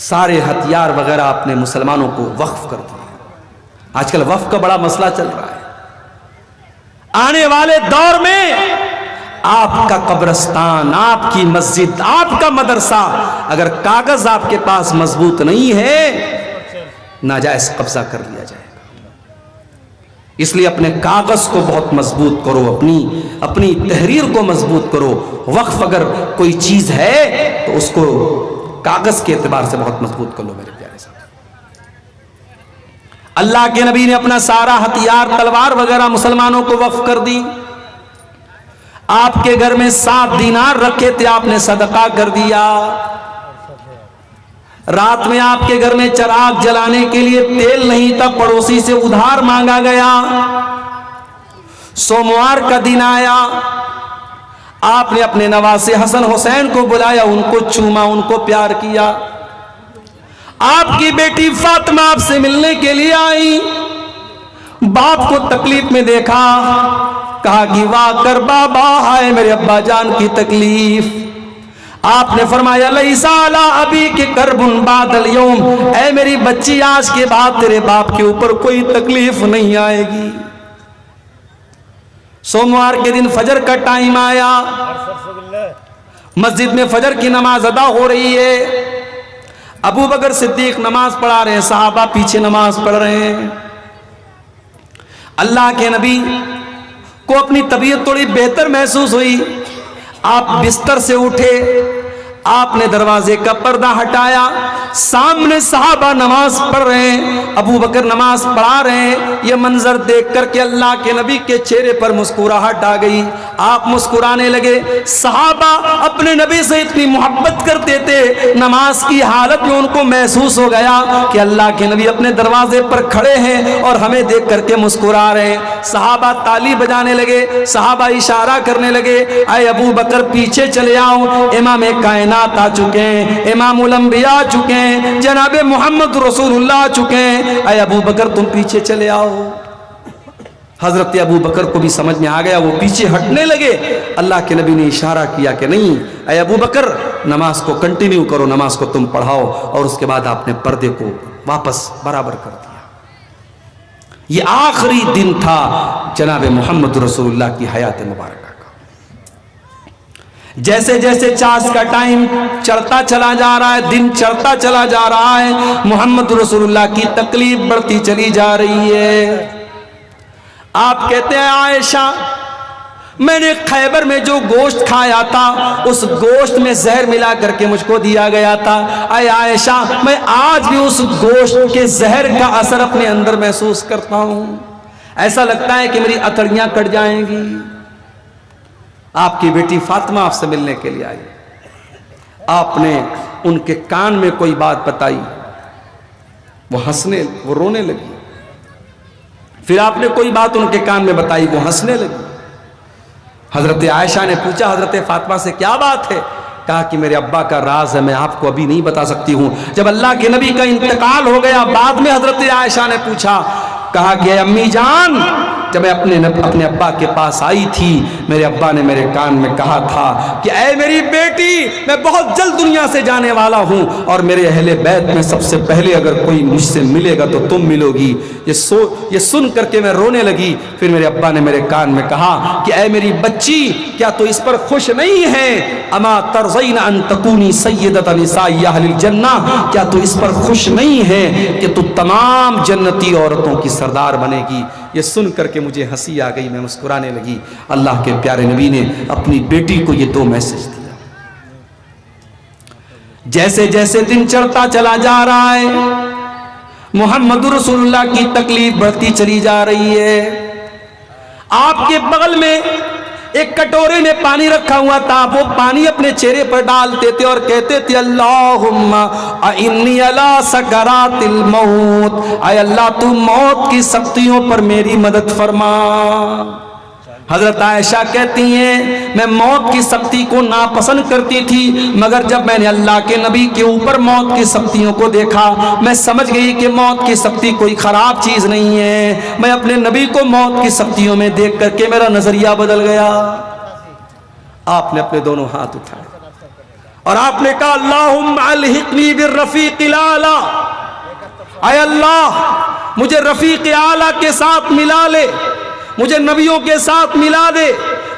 سارے ہتھیار وغیرہ آپ نے مسلمانوں کو وقف کر دیا۔ آج کل وقف کا بڑا مسئلہ چل رہا ہے۔ آنے والے دور میں آپ کا قبرستان، آپ کی مسجد، آپ کا مدرسہ، اگر کاغذ آپ کے پاس مضبوط نہیں ہے ناجائز قبضہ کر لیا جائے گا۔ اس لیے اپنے کاغذ کو بہت مضبوط کرو، اپنی تحریر کو مضبوط کرو۔ وقف اگر کوئی چیز ہے تو اس کو کاغذ کے اعتبار سے بہت مضبوط کر لو میرے پیارے صاحب۔ اللہ کے نبی نے اپنا سارا ہتھیار، تلوار وغیرہ مسلمانوں کو وقف کر دی۔ آپ کے گھر میں 7 دینار رکھے تھے، آپ نے صدقہ کر دیا۔ رات میں آپ کے گھر میں چراغ جلانے کے لیے تیل نہیں تھا، پڑوسی سے ادھار مانگا گیا۔ سوموار کا دن آیا، آپ نے اپنے نواسے حسن حسین کو بلایا، ان کو چوما، ان کو پیار کیا۔ آپ کی بیٹی فاطمہ آپ سے ملنے کے لیے آئی، باپ کو تکلیف میں دیکھا، کہا کہ واہ کر بابا، ہائے میرے ابا جان کی تکلیف۔ آپ نے فرمایا لیسا علی ابی کے کرب بعد اليوم، اے میری بچی آج کے بعد تیرے باپ کے اوپر کوئی تکلیف نہیں آئے گی۔ سوموار کے دن فجر کا ٹائم آیا، مسجد میں فجر کی نماز ادا ہو رہی ہے۔ ابو بکر صدیق نماز پڑھا رہے ہیں، صحابہ پیچھے نماز پڑھ رہے ہیں۔ اللہ کے نبی کو اپنی طبیعت تھوڑی بہتر محسوس ہوئی، آپ بستر سے اٹھے، آپ نے دروازے کا پردہ ہٹایا، سامنے صحابہ نماز پڑھ رہے ہیں، ابو بکر نماز پڑھا رہے ہیں۔ یہ منظر دیکھ کر کے اللہ کے نبی کے چہرے پر مسکراہٹ آ گئی، آپ مسکرانے لگے۔ صحابہ اپنے نبی سے اتنی محبت کرتے تھے، نماز کی حالت میں ان کو محسوس ہو گیا کہ اللہ کے نبی اپنے دروازے پر کھڑے ہیں اور ہمیں دیکھ کر کے مسکرا رہے ہیں۔ صحابہ تالی بجانے لگے، صحابہ اشارہ کرنے لگے، اے ابو بکر پیچھے چلے آؤ، امام کائنات آ چکے ہیں، امام الانبیاء آ چکے ہیں، جناب محمد رسول اللہ آ چکے ہیں، اے ابو بکر تم پیچھے چلے آؤ۔ حضرت ابو بکر کو بھی سمجھ میں آ گیا، وہ پیچھے ہٹنے لگے۔ اللہ کے نبی نے اشارہ کیا کہ نہیں اے ابو بکر، نماز کو کنٹینیو کرو، نماز کو تم پڑھاؤ، اور اس کے بعد آپ نے پردے کو واپس برابر کر دیا۔ یہ آخری دن تھا جناب محمد رسول اللہ کی حیات مبارکہ۔ جیسے جیسے چاس کا ٹائم چڑھتا چلا جا رہا ہے، دن چڑھتا چلا جا رہا ہے، محمد رسول اللہ کی تکلیف بڑھتی چلی جا رہی ہے۔ آپ کہتے ہیں عائشہ، میں نے خیبر میں جو گوشت کھایا تھا اس گوشت میں زہر ملا کر کے مجھ کو دیا گیا تھا، اے عائشہ میں آج بھی اس گوشت کے زہر کا اثر اپنے اندر محسوس کرتا ہوں، ایسا لگتا ہے کہ میری اتڑیاں کٹ جائیں گی۔ آپ کی بیٹی فاطمہ آپ سے ملنے کے لیے آئی، آپ نے ان کے کان میں کوئی بات بتائی، وہ رونے لگی۔ پھر آپ نے کوئی بات ان کے کان میں بتائی، وہ ہنسنے لگی۔ حضرت عائشہ نے پوچھا حضرت فاطمہ سے کیا بات ہے؟ کہا کہ میرے ابا کا راز ہے، میں آپ کو ابھی نہیں بتا سکتی ہوں۔ جب اللہ کے نبی کا انتقال ہو گیا، بعد میں حضرت عائشہ نے پوچھا، کہا کہ امی جان جب میں اپنے ابا کے پاس آئی تھی، میرے ابا نے میرے کان میں کہا تھا کہ اے میری بیٹی میں بہت جلد دنیا سے جانے والا ہوں، اور میرے اہل بیت میں سب سے پہلے اگر کوئی مجھ سے ملے گا تو تم ملو گی۔ یہ سن کر کے میں رونے لگی۔ پھر میرے ابا نے میرے کان میں کہا کہ اے میری بچی کیا تو اس پر خوش نہیں ہے؟ اما ترضین ان تکونی سیدۃ نساء اہل الجنہ، کیا تو اس پر خوش نہیں ہے کہ تو تمام جنتی عورتوں کی سردار بنے گی؟ یہ سن کر کے مجھے ہنسی آ گئی، میں مسکرانے لگی۔ اللہ کے پیارے نبی نے اپنی بیٹی کو یہ 2 میسج دیا۔ جیسے جیسے دن چڑھتا چلا جا رہا ہے، محمد رسول اللہ کی تکلیف بڑھتی چلی جا رہی ہے۔ آپ کے بغل میں ایک کٹورے میں پانی رکھا ہوا تھا، وہ پانی اپنے چہرے پر ڈالتے تھے اور کہتے تھے اللہم انی علی سکرات الموت، اے اللہ تو موت کی سختیوں پر میری مدد فرما۔ حضرت عائشہ کہتی ہیں میں موت کی سختی کو ناپسند کرتی تھی، مگر جب میں نے اللہ کے نبی کے اوپر موت کی سختیوں کو دیکھا میں سمجھ گئی کہ موت کی سختی کوئی خراب چیز نہیں ہے۔ میں اپنے نبی کو موت کی سختیوں میں دیکھ کر کے میرا نظریہ بدل گیا۔ آپ نے اپنے دونوں ہاتھ اٹھائے اور آپ نے کہا اللہم الحقنی بالرفیق الاعلی، اے اللہ مجھے رفیق اعلیٰ کے ساتھ ملا لے، مجھے نبیوں کے ساتھ ملا دے،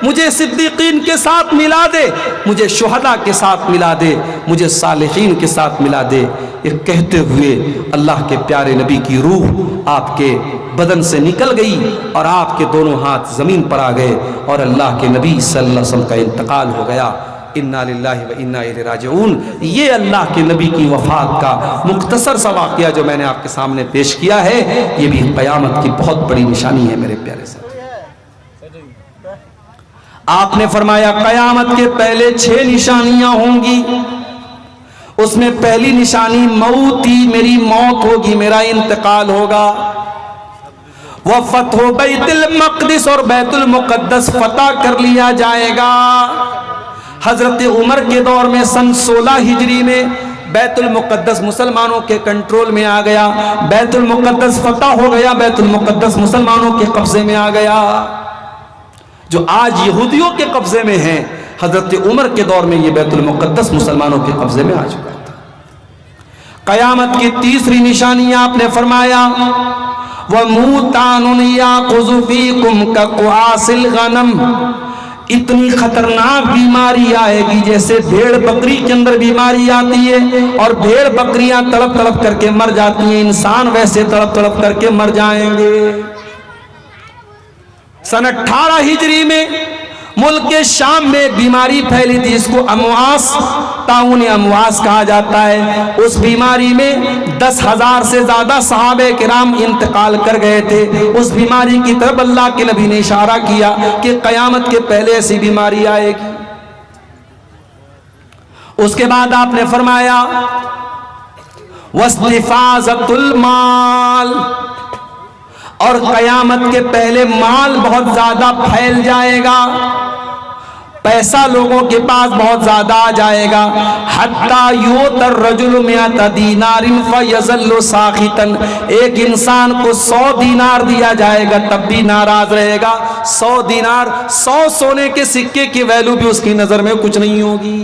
مجھے صدیقین کے ساتھ ملا دے، مجھے شہداء کے ساتھ ملا دے، مجھے صالحین کے ساتھ ملا دے۔ یہ کہتے ہوئے اللہ کے پیارے نبی کی روح آپ کے بدن سے نکل گئی اور آپ کے دونوں ہاتھ زمین پر آ گئے اور اللہ کے نبی صلی اللہ علیہ وسلم کا انتقال ہو گیا۔ انا للہ و انا الیہ راجعون۔ یہ اللہ کے نبی کی وفات کا مختصر سا واقعہ جو میں نے آپ کے سامنے پیش کیا ہے، یہ بھی قیامت کی بہت بڑی نشانی ہے میرے پیارے ساتھی۔ آپ نے فرمایا قیامت کے پہلے 6 نشانیاں ہوں گی، اس میں پہلی نشانی موتی، میری موت ہوگی، میرا انتقال ہوگا۔ وفتح بیت المقدس، اور بیت المقدس فتح کر لیا جائے گا۔ حضرت عمر کے دور میں سن 16 ہجری میں بیت المقدس مسلمانوں کے کنٹرول میں آ گیا، بیت المقدس فتح ہو گیا، بیت المقدس مسلمانوں کے قبضے میں آ گیا۔ جو آج یہودیوں کے قبضے میں ہیں، حضرت عمر کے دور میں یہ بیت المقدس مسلمانوں کے قبضے میں آ چکا تھا۔ قیامت کی تیسری نشانی آپ نے فرمایا وَمُوتَانٌ يَأْخُذُ فِيكُمْ كَقُعَاصِ الْغَنَمِ، اتنی خطرناک بیماری آئے گی جیسے بھیڑ بکری کے اندر بیماری آتی ہے اور بھیڑ بکریاں تڑپ تڑپ کر کے مر جاتی ہیں، انسان ویسے تڑپ تڑپ کر کے مر جائیں گے۔ سن 18 ہجری میں ملک کے شام میں ایک بیماری پھیلی تھی، اس کو امواس، طاعون امواس کہا جاتا ہے۔ اس بیماری میں 10,000 سے زیادہ صحابہ کرام انتقال کر گئے تھے۔ اس بیماری کی طرف اللہ کے نبی نے اشارہ کیا کہ قیامت کے پہلے ایسی بیماری آئے گی۔ اس کے بعد آپ نے فرمایا واستفاضۃ المال، اور قیامت کے پہلے مال بہت زیادہ پھیل جائے گا، پیسہ لوگوں کے پاس بہت زیادہ آ جائے گا۔ حتیٰ یؤتی الرجل 100 دینار فیظل ساخطا، ایک انسان کو 100 دینار دیا جائے گا تب بھی ناراض رہے گا۔ 100 دینار، 100 سونے کے سکے کی ویلو بھی اس کی نظر میں کچھ نہیں ہوگی۔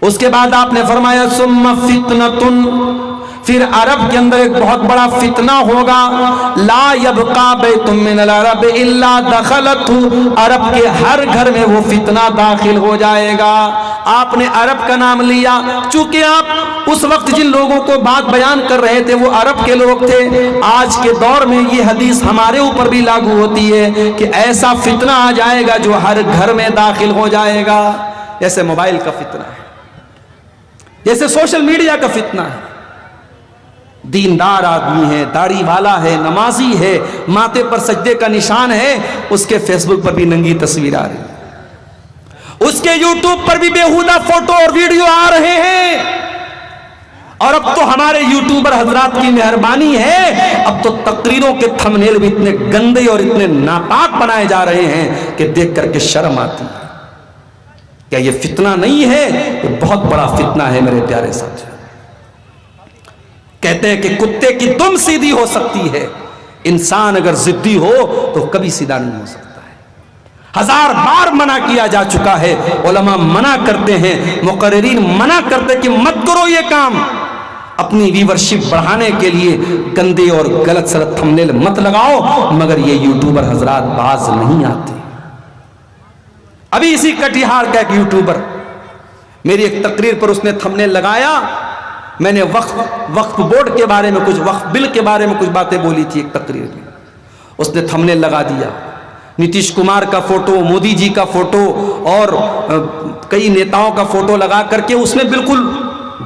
اس کے بعد آپ نے فرمایا ثم فتنۃ، پھر عرب کے اندر ایک بہت بڑا فتنہ ہوگا، لا یبقى بیت من العرب الا دخلته، عرب کے ہر گھر میں وہ فتنہ داخل ہو جائے گا۔ آپ نے عرب کا نام لیا چونکہ آپ اس وقت جن لوگوں کو بات بیان کر رہے تھے وہ عرب کے لوگ تھے۔ آج کے دور میں یہ حدیث ہمارے اوپر بھی لاگو ہوتی ہے کہ ایسا فتنہ آ جائے گا جو ہر گھر میں داخل ہو جائے گا، جیسے موبائل کا فتنہ ہے، جیسے سوشل میڈیا کا فتنہ ہے۔ دیندار آدمی ہے، داڑھی والا ہے، نمازی ہے، ماتھے پر سجدے کا نشان ہے، اس کے فیس بک پر بھی ننگی تصویر آ رہی ہے، اس کے یوٹیوب پر بھی بیہودہ فوٹو اور ویڈیو آ رہے ہیں۔ اور اب تو ہمارے یوٹیوبر حضرات کی مہربانی ہے، اب تو تقریروں کے تھمبنیل بھی اتنے گندے اور اتنے ناپاک بنائے جا رہے ہیں کہ دیکھ کر کے شرم آتی ہے۔ کیا یہ فتنہ نہیں ہے؟ یہ بہت بڑا فتنہ ہے میرے پیارے ساتھ۔ کہتے ہیں کہ کتے کی دم سیدھی ہو سکتی ہے، انسان اگر ضدی ہو تو کبھی سیدھا نہیں ہو سکتا ہے۔ 1000 بار منع کیا جا چکا ہے، علماء منع کرتے ہیں، مقررین منع کرتے کہ مت کرو یہ کام، اپنی ویورشپ بڑھانے کے لیے گندے اور غلط سلط تھمبنیل مت لگاؤ، مگر یہ یوٹیوبر حضرات باز نہیں آتے۔ ابھی اسی کٹیہار کا ایک یوٹیوبر میری ایک تقریر پر اس نے تھمبنیل لگایا، میں نے وقف بورڈ کے بارے میں کچھ، وقف بل کے بارے میں کچھ باتیں بولی تھی ایک تقریر میں، اس نے تھمبنیل لگا دیا نتیش کمار کا فوٹو، مودی جی کا فوٹو اور کئی نیتاؤں کا فوٹو لگا کر کے اس نے بالکل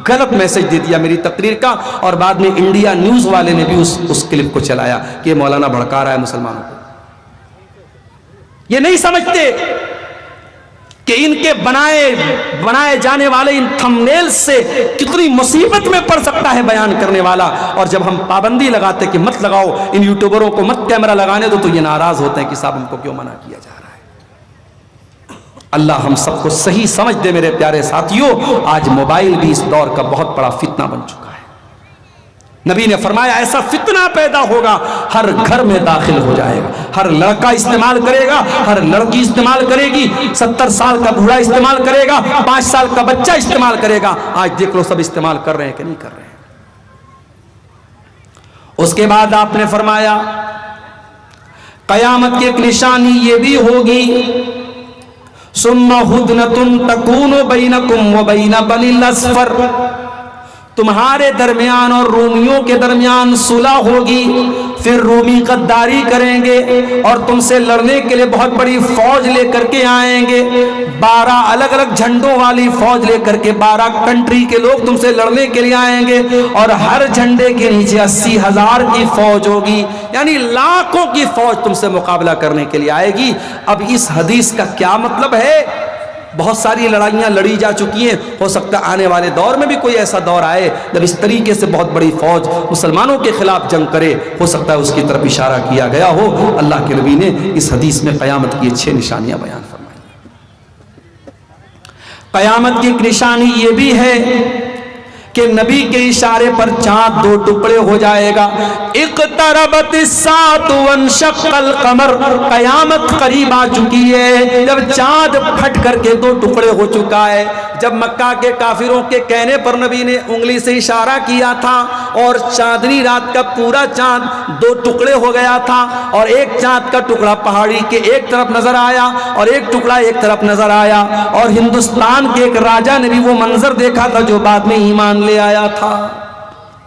غلط میسج دے دیا میری تقریر کا، اور بعد میں انڈیا نیوز والے نے بھی اس کلپ کو چلایا کہ یہ مولانا بھڑکا رہا ہے مسلمانوں کو۔ یہ نہیں سمجھتے کہ ان کے بنائے جانے والے ان تھمبنیل سے کتنی مصیبت میں پڑ سکتا ہے بیان کرنے والا۔ اور جب ہم پابندی لگاتے کہ مت لگاؤ ان یوٹیوبروں کو، مت کیمرہ لگانے دو، تو یہ ناراض ہوتے ہیں کہ صاحب ہم کو کیوں منع کیا جا رہا ہے۔ اللہ ہم سب کو صحیح سمجھ دے میرے پیارے ساتھیوں۔ آج موبائل بھی اس دور کا بہت بڑا فتنہ بن چکا ہے۔ نبی نے فرمایا ایسا فتنہ پیدا ہوگا، ہر گھر میں داخل ہو جائے گا، ہر لڑکا استعمال کرے گا، ہر لڑکی استعمال کرے گی، 70 سال کا بوڑھا استعمال کرے گا، 5 سال کا بچہ استعمال کرے گا۔ آج دیکھ لو سب استعمال کر رہے ہیں کہ نہیں کر رہے ہیں۔ اس کے بعد آپ نے فرمایا قیامت کی ایک نشانی یہ بھی ہوگی ثم ہدنۃ تکون بینکم وبین بنی الاصفر، تمہارے درمیان اور رومیوں کے درمیان صلح ہوگی، پھر رومی غداری کریں گے اور تم سے لڑنے کے لیے بہت بڑی فوج لے کر کے آئیں گے، 12 الگ الگ جھنڈوں والی فوج لے کر کے 12 کنٹری کے لوگ تم سے لڑنے کے لیے آئیں گے، اور ہر جھنڈے کے نیچے 80,000 کی فوج ہوگی، یعنی لاکھوں کی فوج تم سے مقابلہ کرنے کے لیے آئے گی۔ اب اس حدیث کا کیا مطلب ہے؟ بہت ساری لڑائیاں لڑی جا چکی ہیں، ہو سکتا ہے آنے والے دور میں بھی کوئی ایسا دور آئے جب اس طریقے سے بہت بڑی فوج مسلمانوں کے خلاف جنگ کرے، ہو سکتا ہے اس کی طرف اشارہ کیا گیا ہو۔ اللہ کے نبی نے اس حدیث میں قیامت کی 6 نشانیاں بیان فرمائی۔ قیامت کی ایک نشانی یہ بھی ہے کہ نبی کے اشارے پر چاند 2 ٹکڑے ہو جائے گا، اقتربت الساعۃ وانشق القمر، قیامت قریب آ چکی ہے، جب چاند پھٹ کر کے 2 ٹکڑے ہو چکا ہے۔ جب مکہ کے کافروں کے کہنے پر نبی نے انگلی سے اشارہ کیا تھا اور چاندنی رات کا پورا چاند 2 ٹکڑے ہو گیا تھا، اور ایک چاند کا ٹکڑا پہاڑی کے ایک طرف نظر آیا اور ایک ٹکڑا ایک طرف نظر آیا، اور ہندوستان کے ایک راجہ نے بھی وہ منظر دیکھا تھا جو بعد میں ایمان لے آیا تھا۔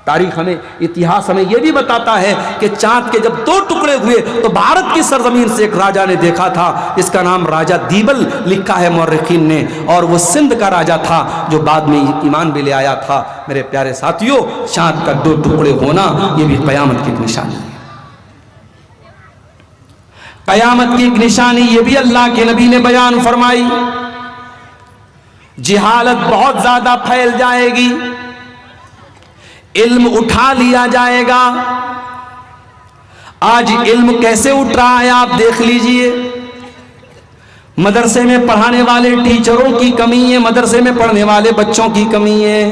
تاریخ ہمیں، اتہاس ہمیں یہ بھی بتاتا ہے کہ چاند کے جب 2 ٹکڑے ہوئے تو بھارت کی سرزمین سے ایک راجہ نے دیکھا تھا، اس کا نام راجہ دیبل لکھا ہے مورخین نے، اور وہ سندھ کا راجہ تھا جو بعد میں ایمان بھی لے آیا تھا۔ میرے پیارے ساتھیوں، چاند کا 2 ٹکڑے ہونا یہ بھی قیامت کی ایک نشانی ہے۔ قیامت کی ایک نشانی یہ بھی اللہ کے نبی نے بیان فرمائی، جہالت بہت زیادہ پھیل جائے گی، علم اٹھا لیا جائے گا۔ آج علم کیسے اٹھ رہا ہے آپ دیکھ لیجئے، مدرسے میں پڑھانے والے ٹیچروں کی کمی ہے، مدرسے میں پڑھنے والے بچوں کی کمی ہے،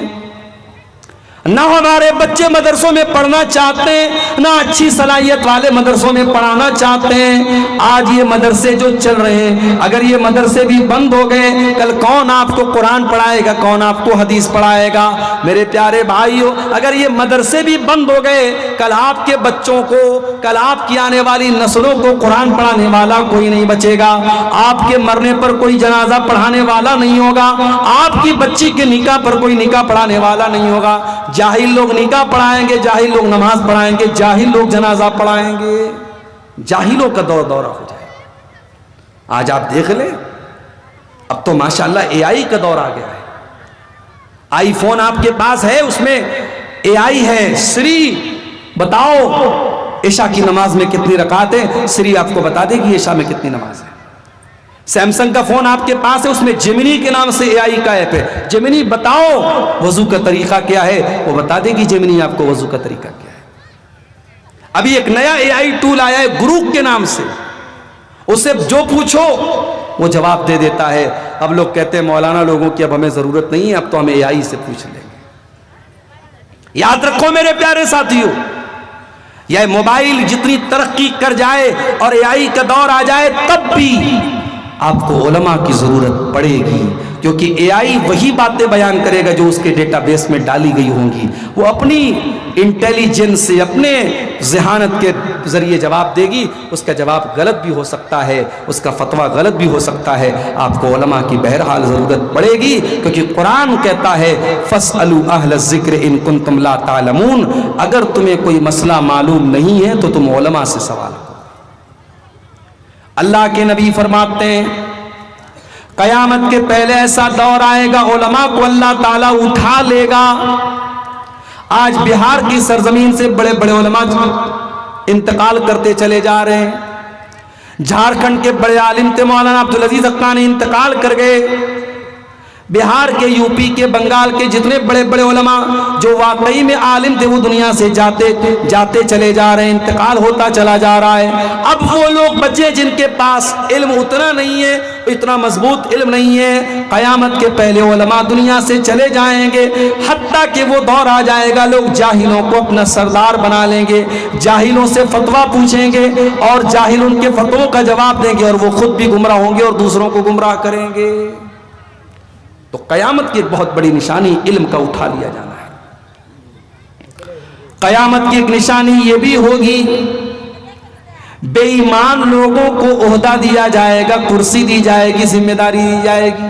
نہ ہمارے بچے مدرسوں میں پڑھنا چاہتے ہیں، نہ اچھی صلاحیت والے مدرسوں میں پڑھانا چاہتے ہیں۔ آج یہ مدرسے جو چل رہے ہیں، اگر یہ مدرسے بھی بند ہو گئے، کل کون آپ کو قرآن پڑھائے گا، کون آپ کو حدیث پڑھائے گا؟ میرے پیارے بھائیو، اگر یہ مدرسے بھی بند ہو گئے، کل آپ کے بچوں کو، کل آپ کی آنے والی نسلوں کو قرآن پڑھانے والا کوئی نہیں بچے گا، آپ کے مرنے پر کوئی جنازہ پڑھانے والا نہیں ہوگا، آپ کی بچی کے نکاح پر کوئی نکاح پڑھانے والا نہیں ہوگا۔ جاہل لوگ نکاح پڑھائیں گے، جاہل لوگ نماز پڑھائیں گے، جاہل لوگ جنازہ پڑھائیں گے، جاہلوں کا دورہ ہو جائے۔ آج آپ دیکھ لیں، اب تو ماشاءاللہ AI کا دور آ گیا ہے۔ آئی فون آپ کے پاس ہے، اس میں AI ہے، سری بتاؤ عشاء کی نماز میں کتنی رکعت ہے، سری آپ کو بتا دے گی عشاء میں کتنی نماز ہے۔ سیمسنگ کا فون آپ کے پاس ہے، اس میں جیمنی کے نام سے AI کا ایپ ہے، جیمنی بتاؤ وضو کا طریقہ کیا ہے، وہ بتا دے گی جیمنی آپ کو وضو کا طریقہ کیا ہے۔ ابھی ایک نیا AI ٹول آیا ہے گروپ کے نام سے، اسے جو پوچھو وہ جواب دے دیتا ہے۔ اب لوگ کہتے ہیں مولانا لوگوں کی اب ہمیں ضرورت نہیں ہے، اب تو ہم AI سے پوچھ لیں گے۔ یاد رکھو میرے پیارے ساتھیو، یہ موبائل جتنی ترقی کر جائے اور AI کا دور آ جائے، تب بھی آپ کو علماء کی ضرورت پڑے گی، کیونکہ AI وہی باتیں بیان کرے گا جو اس کے ڈیٹا بیس میں ڈالی گئی ہوں گی، وہ اپنی انٹیلیجنس سے، اپنے ذہانت کے ذریعے جواب دے گی۔ اس کا جواب غلط بھی ہو سکتا ہے، اس کا فتویٰ غلط بھی ہو سکتا ہے، آپ کو علماء کی بہرحال ضرورت پڑے گی، کیونکہ قرآن کہتا ہے فَاسْأَلُوا أَهْلَ الذِّكْرِ إِن كُنتُمْ لَا تَعْلَمُونَ، اگر تمہیں کوئی مسئلہ معلوم نہیں ہے تو تم علماء سے سوال کرو۔ اللہ کے نبی فرماتے ہیں قیامت کے پہلے ایسا دور آئے گا، علماء کو اللہ تعالیٰ اٹھا لے گا۔ آج بہار کی سرزمین سے بڑے بڑے علماء انتقال کرتے چلے جا رہے ہیں۔ جھارکھنڈ کے بڑے عالم تھے مولانا عبدالعزیز حقانی، انتقال کر گئے۔ بہار کے، یوپی کے، بنگال کے جتنے بڑے بڑے علماء جو واقعی میں عالم تھے وہ دنیا سے جاتے چلے جا رہے ہیں، انتقال ہوتا چلا جا رہا ہے۔ اب وہ لوگ بچے جن کے پاس علم اتنا نہیں ہے، اتنا مضبوط علم نہیں ہے، قیامت کے پہلے علماء دنیا سے چلے جائیں گے، حتیٰ کہ وہ دور آ جائے گا لوگ جاہلوں کو اپنا سردار بنا لیں گے، جاہلوں سے فتویٰ پوچھیں گے اور جاہل ان کے فتووں کا جواب دیں گے، اور وہ خود بھی گمراہ ہوں گے اور دوسروں کو گمراہ کریں گے۔ تو قیامت کی ایک بہت بڑی نشانی علم کا اٹھا لیا جانا ہے۔ قیامت کی ایک نشانی یہ بھی ہوگی، بے بے ایمان لوگوں کو عہدہ دیا جائے گا، کرسی دی جائے گی، ذمہ داری دی جائے گی۔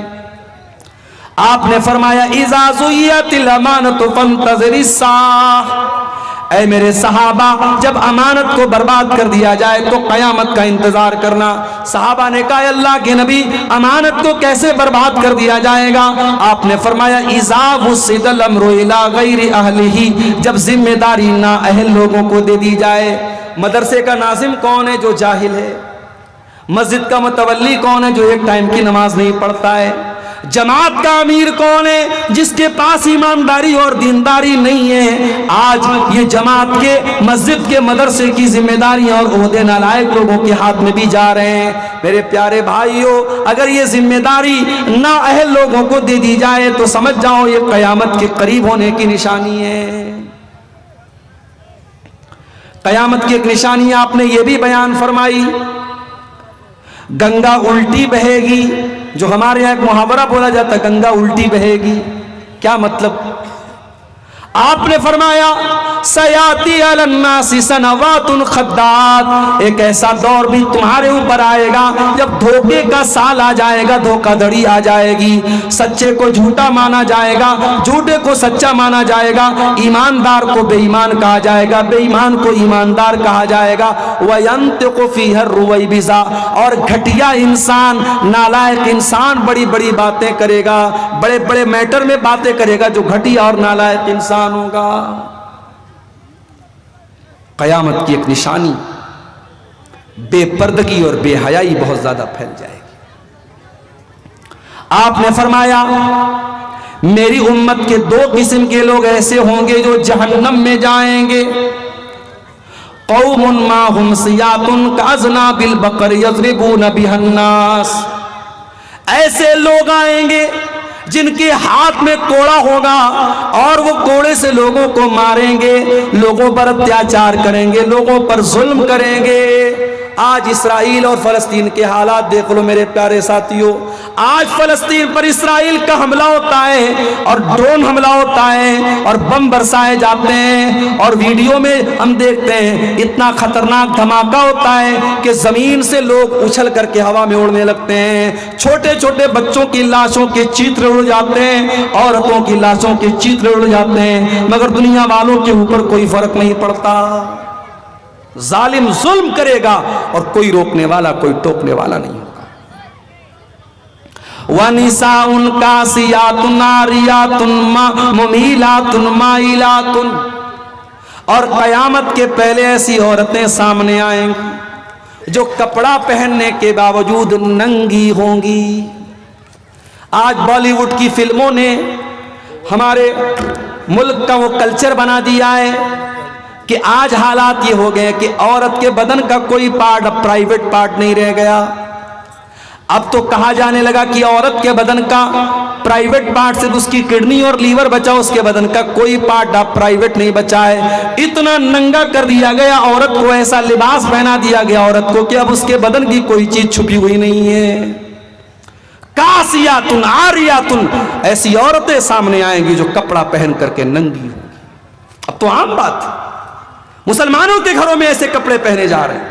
آپ نے فرمایا اذا زیت الامانۃ فانتظر الساعہ، اے میرے صحابہ جب امانت کو برباد کر دیا جائے تو قیامت کا انتظار کرنا۔ صحابہ نے کہا اللہ کے نبی امانت کو کیسے برباد کر دیا جائے گا؟ آپ نے فرمایا اذا وسد الامر الی غیر اہلہ، جب ذمہ داری نااہل لوگوں کو دے دی جائے۔ مدرسے کا ناظم کون ہے؟ جو جاہل ہے۔ مسجد کا متولی کون ہے؟ جو ایک ٹائم کی نماز نہیں پڑھتا ہے۔ جماعت کا امیر کون ہے؟ جس کے پاس ایمانداری اور دینداری نہیں ہے۔ آج یہ جماعت کے، مسجد کے، مدرسے کی ذمہ داریاں اور عہدے نالائق لوگوں کے ہاتھ میں بھی جا رہے ہیں۔ میرے پیارے بھائیوں، اگر یہ ذمہ داری نااہل لوگوں کو دے دی جائے تو سمجھ جاؤ یہ قیامت کے قریب ہونے کی نشانی ہے۔ قیامت کی ایک نشانی آپ نے یہ بھی بیان فرمائی، گنگا الٹی بہے گی۔ جو ہمارے یہاں ایک محاورہ بولا جاتا ہے گنگا الٹی بہے گی، کیا مطلب؟ آپ نے فرمایا سیاتی علی الناس سنوات خدات، ایک ایسا دور بھی تمہارے اوپر آئے گا جب دھوکے کا سال آ جائے گا، دھوکہ دھڑی آ جائے گی، سچے کو جھوٹا مانا جائے گا، جھوٹے کو سچا مانا جائے گا، ایماندار کو بے ایمان کہا جائے گا، بے ایمان کو ایماندار کہا جائے گا۔ وَيَنْتِقُ فِيهَا الرُّوَيْبِضَةُ، اور گھٹیا انسان، نالائق انسان بڑی بڑی باتیں کرے گا، بڑے بڑے میٹر میں باتیں کرے گا جو گھٹیا اور نالائق انسان ہوگا۔ قیامت کی ایک نشانی بے پردگی اور بے حیائی بہت زیادہ پھیل جائے گی۔ آپ نے فرمایا میری امت کے دو قسم کے لوگ ایسے ہوں گے جو جہنم میں جائیں گے، قوم ماہم سیات کاذناب البقر یضربون بها الناس، ایسے لوگ آئیں گے جن کے ہاتھ میں کوڑا ہوگا اور وہ کوڑے سے لوگوں کو ماریں گے، لوگوں پر اتیاچار کریں گے، لوگوں پر ظلم کریں گے۔ آج اسرائیل اور فلسطین کے حالات دیکھ لو میرے پیارے ساتھیوں، آج فلسطین پر اسرائیل کا حملہ ہوتا ہے اور ڈرون حملہ ہوتا ہے اور بم برسائے جاتے ہیں، اور ویڈیو میں ہم دیکھتے ہیں اتنا خطرناک دھماکہ ہوتا ہے کہ زمین سے لوگ اچھل کر کے ہوا میں اڑنے لگتے ہیں، چھوٹے چھوٹے بچوں کی لاشوں کے چیتر اڑ جاتے ہیں، عورتوں کی لاشوں کے چیتر اڑ جاتے ہیں، مگر دنیا والوں کے اوپر کوئی فرق نہیں پڑتا۔ ظالم ظلم کرے گا اور کوئی روکنے والا، کوئی ٹوکنے والا نہیں ہوگا۔ وَنِسَاءٌ كَاسِيَاتٌ عَارِيَاتٌ مُمِيلَاتٌ مَائِلَاتٌ، اور قیامت کے پہلے ایسی عورتیں سامنے آئیں گی جو کپڑا پہننے کے باوجود ننگی ہوں گی۔ آج بالی ووڈ کی فلموں نے ہمارے ملک کا وہ کلچر بنا دیا ہے کہ آج حالات یہ ہو گئے کہ عورت کے بدن کا کوئی پارٹ اب پرائیویٹ پارٹ نہیں رہ گیا۔ اب تو کہا جانے لگا کہ عورت کے بدن کا پرائیویٹ پارٹ سے اس کی کڈنی اور لیور بچا، اس کے بدن کا کوئی پارٹ اب پرائیویٹ نہیں بچا ہے۔ اتنا ننگا کر دیا گیا عورت کو، ایسا لباس پہنا دیا گیا عورت کو کہ اب اس کے بدن کی کوئی چیز چھپی ہوئی نہیں ہے۔ کاسیاتن عاریاتن، ایسی عورتیں سامنے آئیں گی جو کپڑا پہن کر کے ننگی ہوں گی۔ اب تو عام بات ہے، مسلمانوں کے گھروں میں ایسے کپڑے پہنے جا رہے ہیں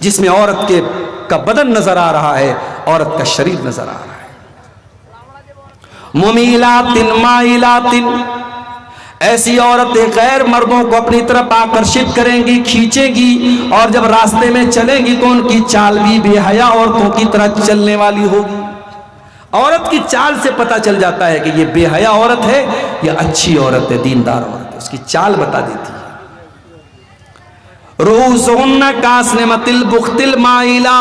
جس میں عورت کا بدن نظر آ رہا ہے، عورت کا شریر نظر آ رہا ہے۔ ممیلات مائلات، ایسی عورتیں غیر مردوں کو اپنی طرف آکرشت کریں گی، کھینچیں گی، اور جب راستے میں چلیں گی تو ان کی چال بھی بے حیا عورتوں کی طرح چلنے والی ہوگی۔ عورت کی چال سے پتہ چل جاتا ہے کہ یہ بے حیا عورت ہے یا اچھی عورت ہے، دیندار عورت ہے، اس کی چال بتا دیتی ہے۔ رؤوسہن کاسنمۃ البخت المائلہ،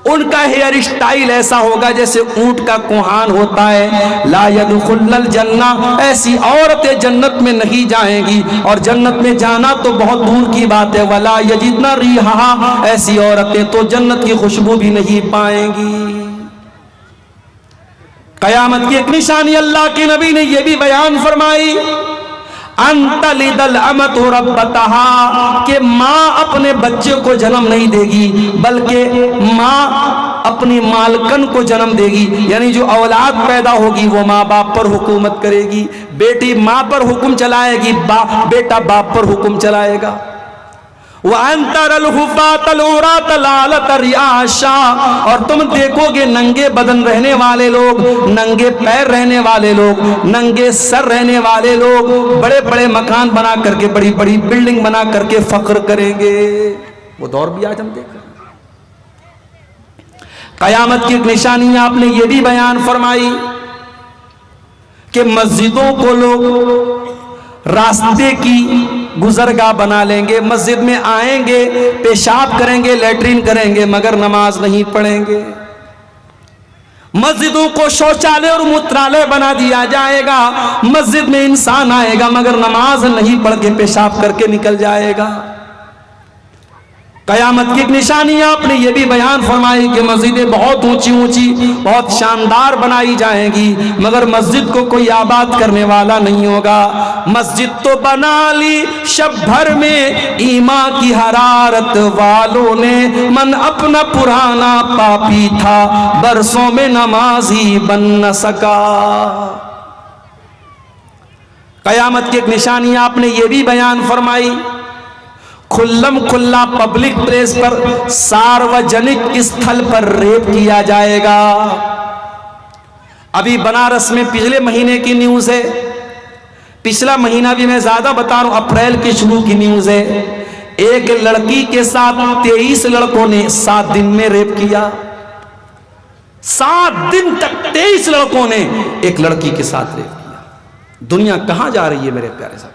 ان کا ہیئر اسٹائل ایسا ہوگا جیسے اونٹ کا کوہان ہوتا ہے۔ لا يدخلن الجنہ، ایسی عورتیں جنت میں نہیں جائیں گی، اور جنت میں جانا تو بہت دور کی بات ہے۔ ولا یجدن ریحہا، ایسی عورتیں تو جنت کی خوشبو بھی نہیں پائیں گی۔ قیامت کی ایک نشانی اللہ کے نبی نے یہ بھی بیان فرمائی، انت لد الامۃ ربتہا، کہ ماں اپنے بچے کو جنم نہیں دے گی بلکہ ماں اپنی مالکن کو جنم دے گی، یعنی جو اولاد پیدا ہوگی وہ ماں باپ پر حکومت کرے گی، بیٹی ماں پر حکم چلائے گی، بیٹا باپ پر حکم چلائے گا۔ وَأَن تَرَى الْحُفَاةَ الْعُرَاةَ الْعَالَةَ رِعَاشًا، اور تم دیکھو گے ننگے بدن رہنے والے لوگ، ننگے پیر رہنے والے لوگ، ننگے سر رہنے والے لوگ بڑے بڑے مکان بنا کر کے، بڑی بڑی بلڈنگ بنا کر کے فخر کریں گے۔ وہ دور بھی آج ہم دیکھ رہے ہیں۔ قیامت کی ایک نشانی آپ نے یہ بھی بیان فرمائی کہ مسجدوں کو لوگ راستے کی گزرگاہ بنا لیں گے، مسجد میں آئیں گے، پیشاب کریں گے، لیٹرین کریں گے، مگر نماز نہیں پڑھیں گے۔ مسجدوں کو شوچالے اور موترالے بنا دیا جائے گا، مسجد میں انسان آئے گا مگر نماز نہیں پڑھ کے پیشاب کر کے نکل جائے گا۔ قیامت کی ایک نشانی آپ نے یہ بھی بیان فرمائی کہ مسجدیں بہت اونچی اونچی، بہت شاندار بنائی جائیں گی، مگر مسجد کو کوئی آباد کرنے والا نہیں ہوگا۔ مسجد تو بنا لی شب بھر میں ایمان کی حرارت والوں نے، من اپنا پرانا پاپی تھا برسوں میں نمازی بن نہ سکا۔ قیامت کی ایک نشانی آپ نے یہ بھی بیان فرمائی، کھلم کھلا پبلک پلیس پر، ساروجنک استھل پر ریپ کیا جائے گا۔ ابھی بنارس میں پچھلے مہینے کی نیوز ہے، پچھلا مہینہ بھی میں زیادہ بتا رہا ہوں، اپریل کے شروع کی نیوز ہے، ایک لڑکی کے ساتھ 23 لڑکوں نے 7 دن میں ریپ کیا۔ 7 دن تک 23 لڑکوں نے ایک لڑکی کے ساتھ ریپ کیا۔ دنیا کہاں جا رہی ہے میرے پیارے ساتھی؟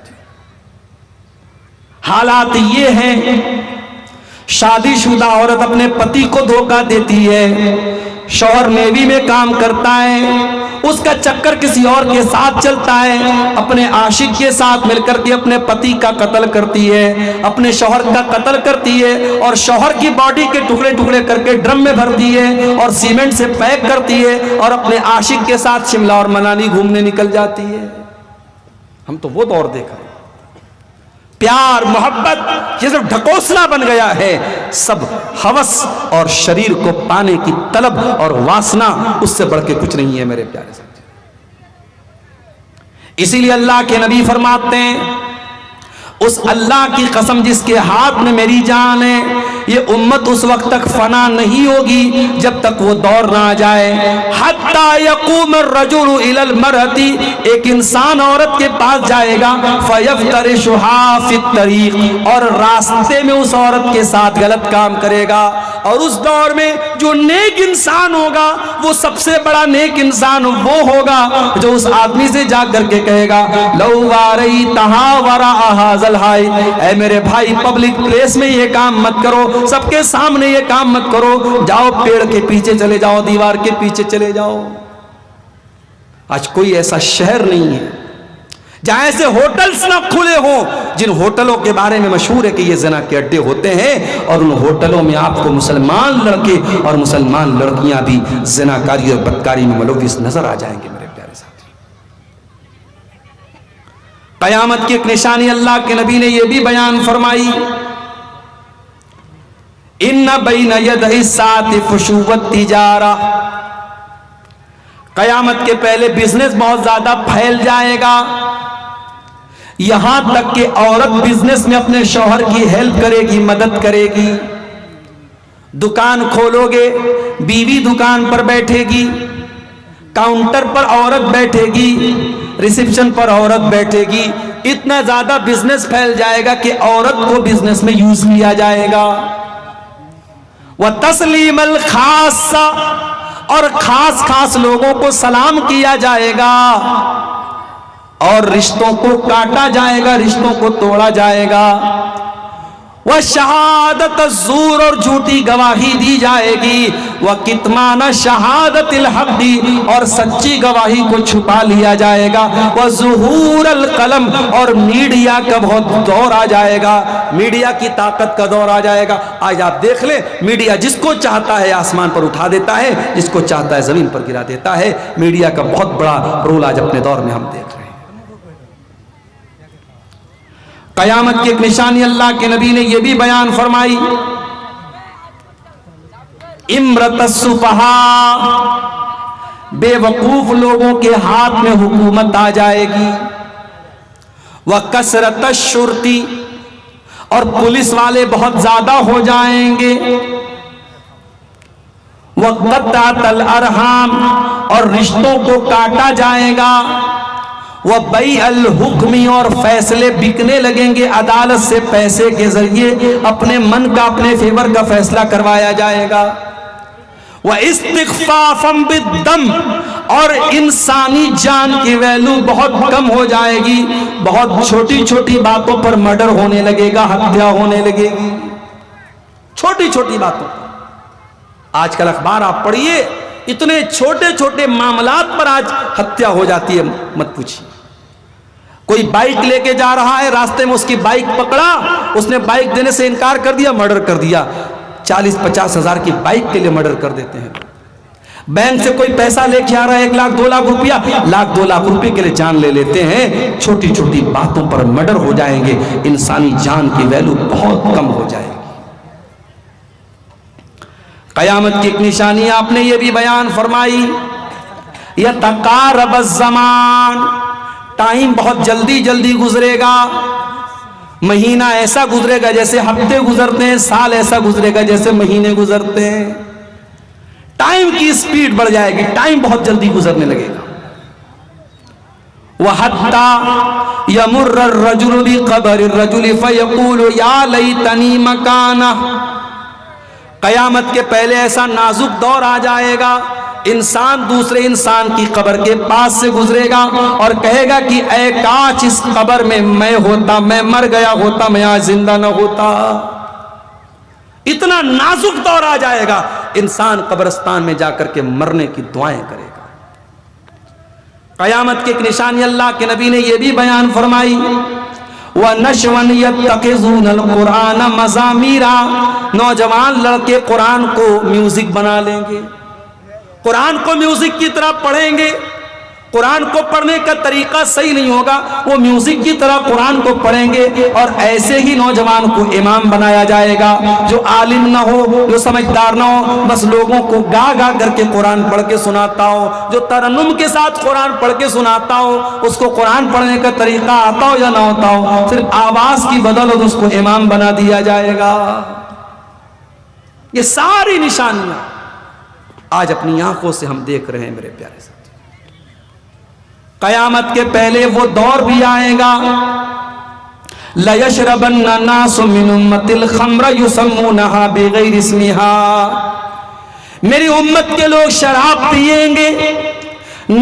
حالات یہ ہیں، شادی شدہ عورت اپنے پتی کو دھوکہ دیتی ہے، شوہر نیوی میں کام کرتا ہے، اس کا چکر کسی اور کے ساتھ چلتا ہے، اپنے عاشق کے ساتھ مل کر کے اپنے پتی کا قتل کرتی ہے، اپنے شوہر کا قتل کرتی ہے، اور شوہر کی باڈی کے ٹکڑے ٹکڑے کر کے ڈرم میں بھرتی ہے اور سیمنٹ سے پیک کرتی ہے، اور اپنے عاشق کے ساتھ شملہ اور منالی گھومنے نکل جاتی ہے۔ ہم تو وہ دور دیکھ رہے ہیں، پیار محبت یہ سب ڈھکوسلا بن گیا ہے، سب ہوس اور شریر کو پانے کی طلب اور واسنا، اس سے بڑھ کے کچھ نہیں ہے میرے پیارے ساتھی۔ اسی لیے اللہ کے نبی فرماتے ہیں، اس اللہ کی قسم جس کے ہاتھ میں میری جان ہے، یہ امت اس وقت تک فنا نہیں ہوگی جب تک وہ دور نہ آ جائے، حتی یقوم الرجل الی المرأة، ایک انسان عورت کے پاس جائے گا، فیفترشھا فی الطریق، اور راستے میں اس عورت کے ساتھ غلط کام کرے گا، اور اس دور میں جو نیک انسان ہوگا وہ سب سے بڑا نیک انسان وہ ہوگا جو اس آدمی سے جا کر کے کہے گا، لو واریتھا وراء ھذا الحائط، اے میرے بھائی پبلک پلیس میں یہ کام مت کرو، سب کے سامنے یہ کام مت کرو، جاؤ پیڑ کے پیچھے چلے جاؤ، دیوار کے پیچھے چلے جاؤ۔ آج کوئی ایسا شہر نہیں ہے جہاں ایسے ہوٹلز نہ کھلے ہوں جن ہوٹلوں کے بارے میں مشہور ہے کہ یہ زنا کے اڈے ہوتے ہیں، اور ان ہوٹلوں میں آپ کو مسلمان لڑکے اور مسلمان لڑکیاں بھی زناکاری اور بدکاری میں ملوث نظر آ جائیں گے میرے پیارے ساتھی۔ قیامت کی ایک نشانی اللہ کے نبی نے یہ بھی بیان فرمائی، ان بین یدی الساعۃ فشو التجارہ، قیامت کے پہلے بزنس بہت زیادہ پھیل جائے گا، یہاں تک کہ عورت بزنس میں اپنے شوہر کی ہیلپ کرے گی، مدد کرے گی۔ دکان کھولو گے، بیوی دکان پر بیٹھے گی، کاؤنٹر پر عورت بیٹھے گی، ریسیپشن پر عورت بیٹھے گی، اتنا زیادہ بزنس پھیل جائے گا کہ عورت کو بزنس میں یوز کیا جائے گا۔ وَتَسْلِيمَ الْخَاصَّةِ، اور خاص خاص لوگوں کو سلام کیا جائے گا، اور رشتوں کو کاٹا جائے گا، رشتوں کو توڑا جائے گا۔ وَشَهَادَةَ الزُّورِ، اور جھوٹی گواہی دی جائے گی۔ وَكِتْمَانَ شَهَادَةِ الْحَقِّ، اور سچی گواہی کو چھپا لیا جائے گا۔ وَظُهُورَ الْقَلَمِ، اور میڈیا کا بہت دور آ جائے گا، میڈیا کی طاقت کا دور آ جائے گا۔ آج آپ دیکھ لیں، میڈیا جس کو چاہتا ہے آسمان پر اٹھا دیتا ہے، جس کو چاہتا ہے زمین پر گرا دیتا ہے۔ میڈیا کا بہت بڑا رول آج اپنے دور میں ہم دیکھ رہے ہیں۔ قیامت کی ایک نشانی اللہ کے نبی نے یہ بھی بیان فرمائی، امرت السفہاء، بے وقوف لوگوں کے ہاتھ میں حکومت آ جائے گی۔ وکثرت الشرطی، اور پولیس والے بہت زیادہ ہو جائیں گے. وَقَطَّعَتِ الْأَرْحَامِ اور رشتوں کو کاٹا جائے گا. وَبَيْعَ الْحُكْمِ اور فیصلے بکنے لگیں گے, عدالت سے پیسے کے ذریعے اپنے من کا, اپنے فیور کا فیصلہ کروایا جائے گا. وَإِسْتِخْفَافًا بِالدَّمِ اور انسانی جان کی ویلو بہت کم ہو جائے گی. بہت چھوٹی چھوٹی باتوں پر مرڈر ہونے لگے گا, ہتیا ہونے لگے گی, چھوٹی چھوٹی باتوں پر. آج کل اخبار آپ پڑھیے, اتنے چھوٹے چھوٹے معاملات پر آج ہتیا ہو جاتی ہے, مت پوچھیے. کوئی بائک لے کے جا رہا ہے, راستے میں اس کی بائک پکڑا, اس نے بائک دینے سے انکار کر دیا, مرڈر کر دیا. 40-50 ہزار کی بائک کے لیے مرڈر کر دیتے ہیں. بینک سے کوئی پیسہ لے کے آ رہا ہے 1 لاکھ 2 لاکھ روپیہ, 1 لاکھ 2 لاکھ روپے کے لیے جان لے لیتے ہیں. چھوٹی چھوٹی باتوں پر مرڈر ہو جائیں گے, انسانی جان کی ویلو بہت کم ہو جائے گی. قیامت کی ایک نشانی آپ نے یہ بھی بیان فرمائی, یتقارب الزمان, ٹائم بہت جلدی جلدی گزرے گا. مہینہ ایسا گزرے گا جیسے ہفتے گزرتے ہیں, سال ایسا گزرے گا جیسے مہینے گزرتے ہیں. ٹائم کی سپیڈ بڑھ جائے گی, ٹائم بہت جلدی گزرنے لگے گا. وَحَتَّى يَمُرَّ الرَّجُلُ بِقَبْرِ الرَّجُلِ فَيَقُولُ يَا لَيْتَنِي مَكَانَهُ. قیامت کے پہلے ایسا نازک دور آ جائے گا, انسان دوسرے انسان کی قبر کے پاس سے گزرے گا اور کہے گا کہ اے کاش اس قبر میں میں ہوتا, میں مر گیا ہوتا, میں آج زندہ نہ ہوتا. اتنا نازک دور آ جائے گا, انسان قبرستان میں جا کر کے مرنے کی دعائیں کرے گا. قیامت کی ایک نشانی اللہ کے نبی نے یہ بھی بیان فرمائی, وَنَشْوًا يَتَّخِذُونَ الْقُرْآنَ مَزَامِيرًا, نوجوان لڑکے قرآن کو میوزک بنا لیں گے, قرآن کو میوزک کی طرح پڑھیں گے. قرآن کو پڑھنے کا طریقہ صحیح نہیں ہوگا, وہ میوزک کی طرح قرآن کو پڑھیں گے. اور ایسے ہی نوجوان کو امام بنایا جائے گا, جو عالم نہ ہو, جو سمجھدار نہ ہو, بس لوگوں کو گا گا کر کے قرآن پڑھ کے سناتا ہو, جو ترنم کے ساتھ قرآن پڑھ کے سناتا ہو, اس کو قرآن پڑھنے کا طریقہ آتا ہو یا نہ ہوتا ہو, صرف آواز کی بدولت اس کو امام بنا دیا جائے گا. یہ ساری نشانیاں آج اپنی آنکھوں سے ہم دیکھ رہے ہیں میرے پیارے ساتھی. قیامت کے پہلے وہ دور بھی آئے گا, لَيَشْرَبَنَّ النَّاسُ مِنْ أُمَّتِ الْخَمْرَ يُسَمُّونَهَا بِغَيْرِ اسْمِهَا. میری امت کے لوگ شراب پیئیں گے,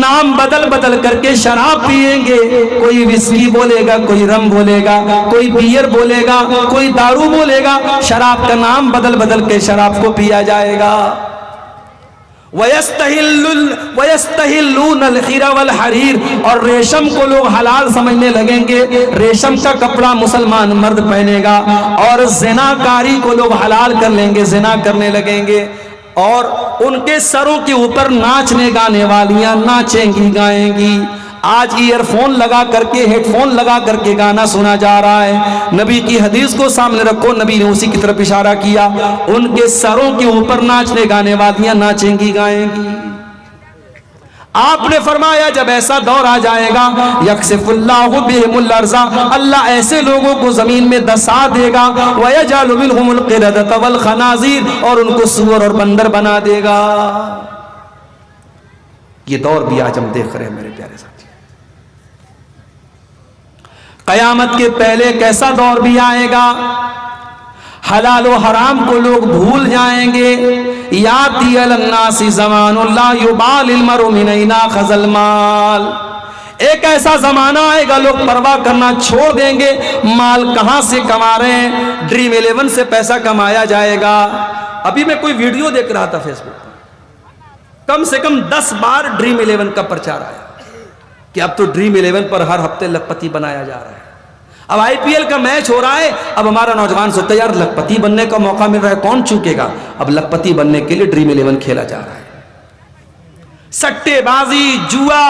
نام بدل بدل کر کے شراب پیئیں گے. کوئی وسکی بولے گا, کوئی رم بولے گا, کوئی بیئر بولے گا, کوئی دارو بولے گا. شراب کا نام بدل بدل کے شراب کو پیا جائے گا. وَيَسْتَحِلُّونَ الْحِرَ وَالْحَرِيرَ اور ریشم کو لوگ حلال سمجھنے لگیں گے. ریشم کا کپڑا مسلمان مرد پہنے گا, اور زناکاری کو لوگ حلال کر لیں گے, زنا کرنے لگیں گے. اور ان کے سروں کے اوپر ناچنے گانے والیاں ناچیں گی, گائیں گی. آج ایئر فون لگا کر کے, ہیڈ فون لگا کر کے گانا سنا جا رہا ہے. نبی کی حدیث کو سامنے رکھو, نبی نے اسی کی طرف اشارہ کیا. ان کے سروں کے اوپر ناچنے گانے والیاں ناچیں گی, گائیں گی. آپ نے فرمایا جب ایسا دور آ جائے گا, یکسف اللہ بہم الارض, اللہ ایسے لوگوں کو زمین میں دسا دے گا. ویجعل منہم القردۃ والخنازیر, اور ان کو سور اور بندر بنا دے گا. یہ دور بھی آج ہم دیکھ رہے ہیں میرے پیارے ساتھی. قیامت کے پہلے کیسا دور بھی آئے گا, حلال و حرام کو لوگ بھول جائیں گے. یاتی علی الناس زمان لا یبال المرء من این اخذ المال. ایک ایسا زمانہ آئے گا لوگ پرواہ کرنا چھوڑ دیں گے, مال کہاں سے کما رہے ہیں, ڈریم 11 سے پیسہ کمایا جائے گا. ابھی میں کوئی ویڈیو دیکھ رہا تھا فیس بک پر, کم سے کم 10 بار ڈریم 11 کا پرچار آیا کہ اب تو ڈریم 11 پر ہر ہفتے لکھپتی بنایا جا رہا ہے. اب IPL کا میچ ہو رہا ہے, اب ہمارا نوجوان سوچتا ہے یار لکھپتی بننے کا موقع مل رہا ہے, کون چوکے گا. اب لکھپتی بننے کے لیے ڈریم 11 کھیلا جا رہا ہے. سٹے بازی, جوا,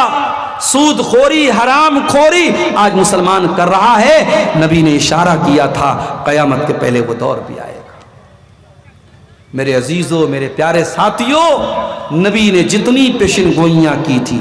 سود خوری, حرام خوری آج مسلمان کر رہا ہے. نبی نے اشارہ کیا تھا قیامت کے پہلے وہ دور بھی آئے گا. میرے عزیزوں, میرے پیارے ساتھیوں, نبی نے جتنی پیشن گوئیاں کی تھی,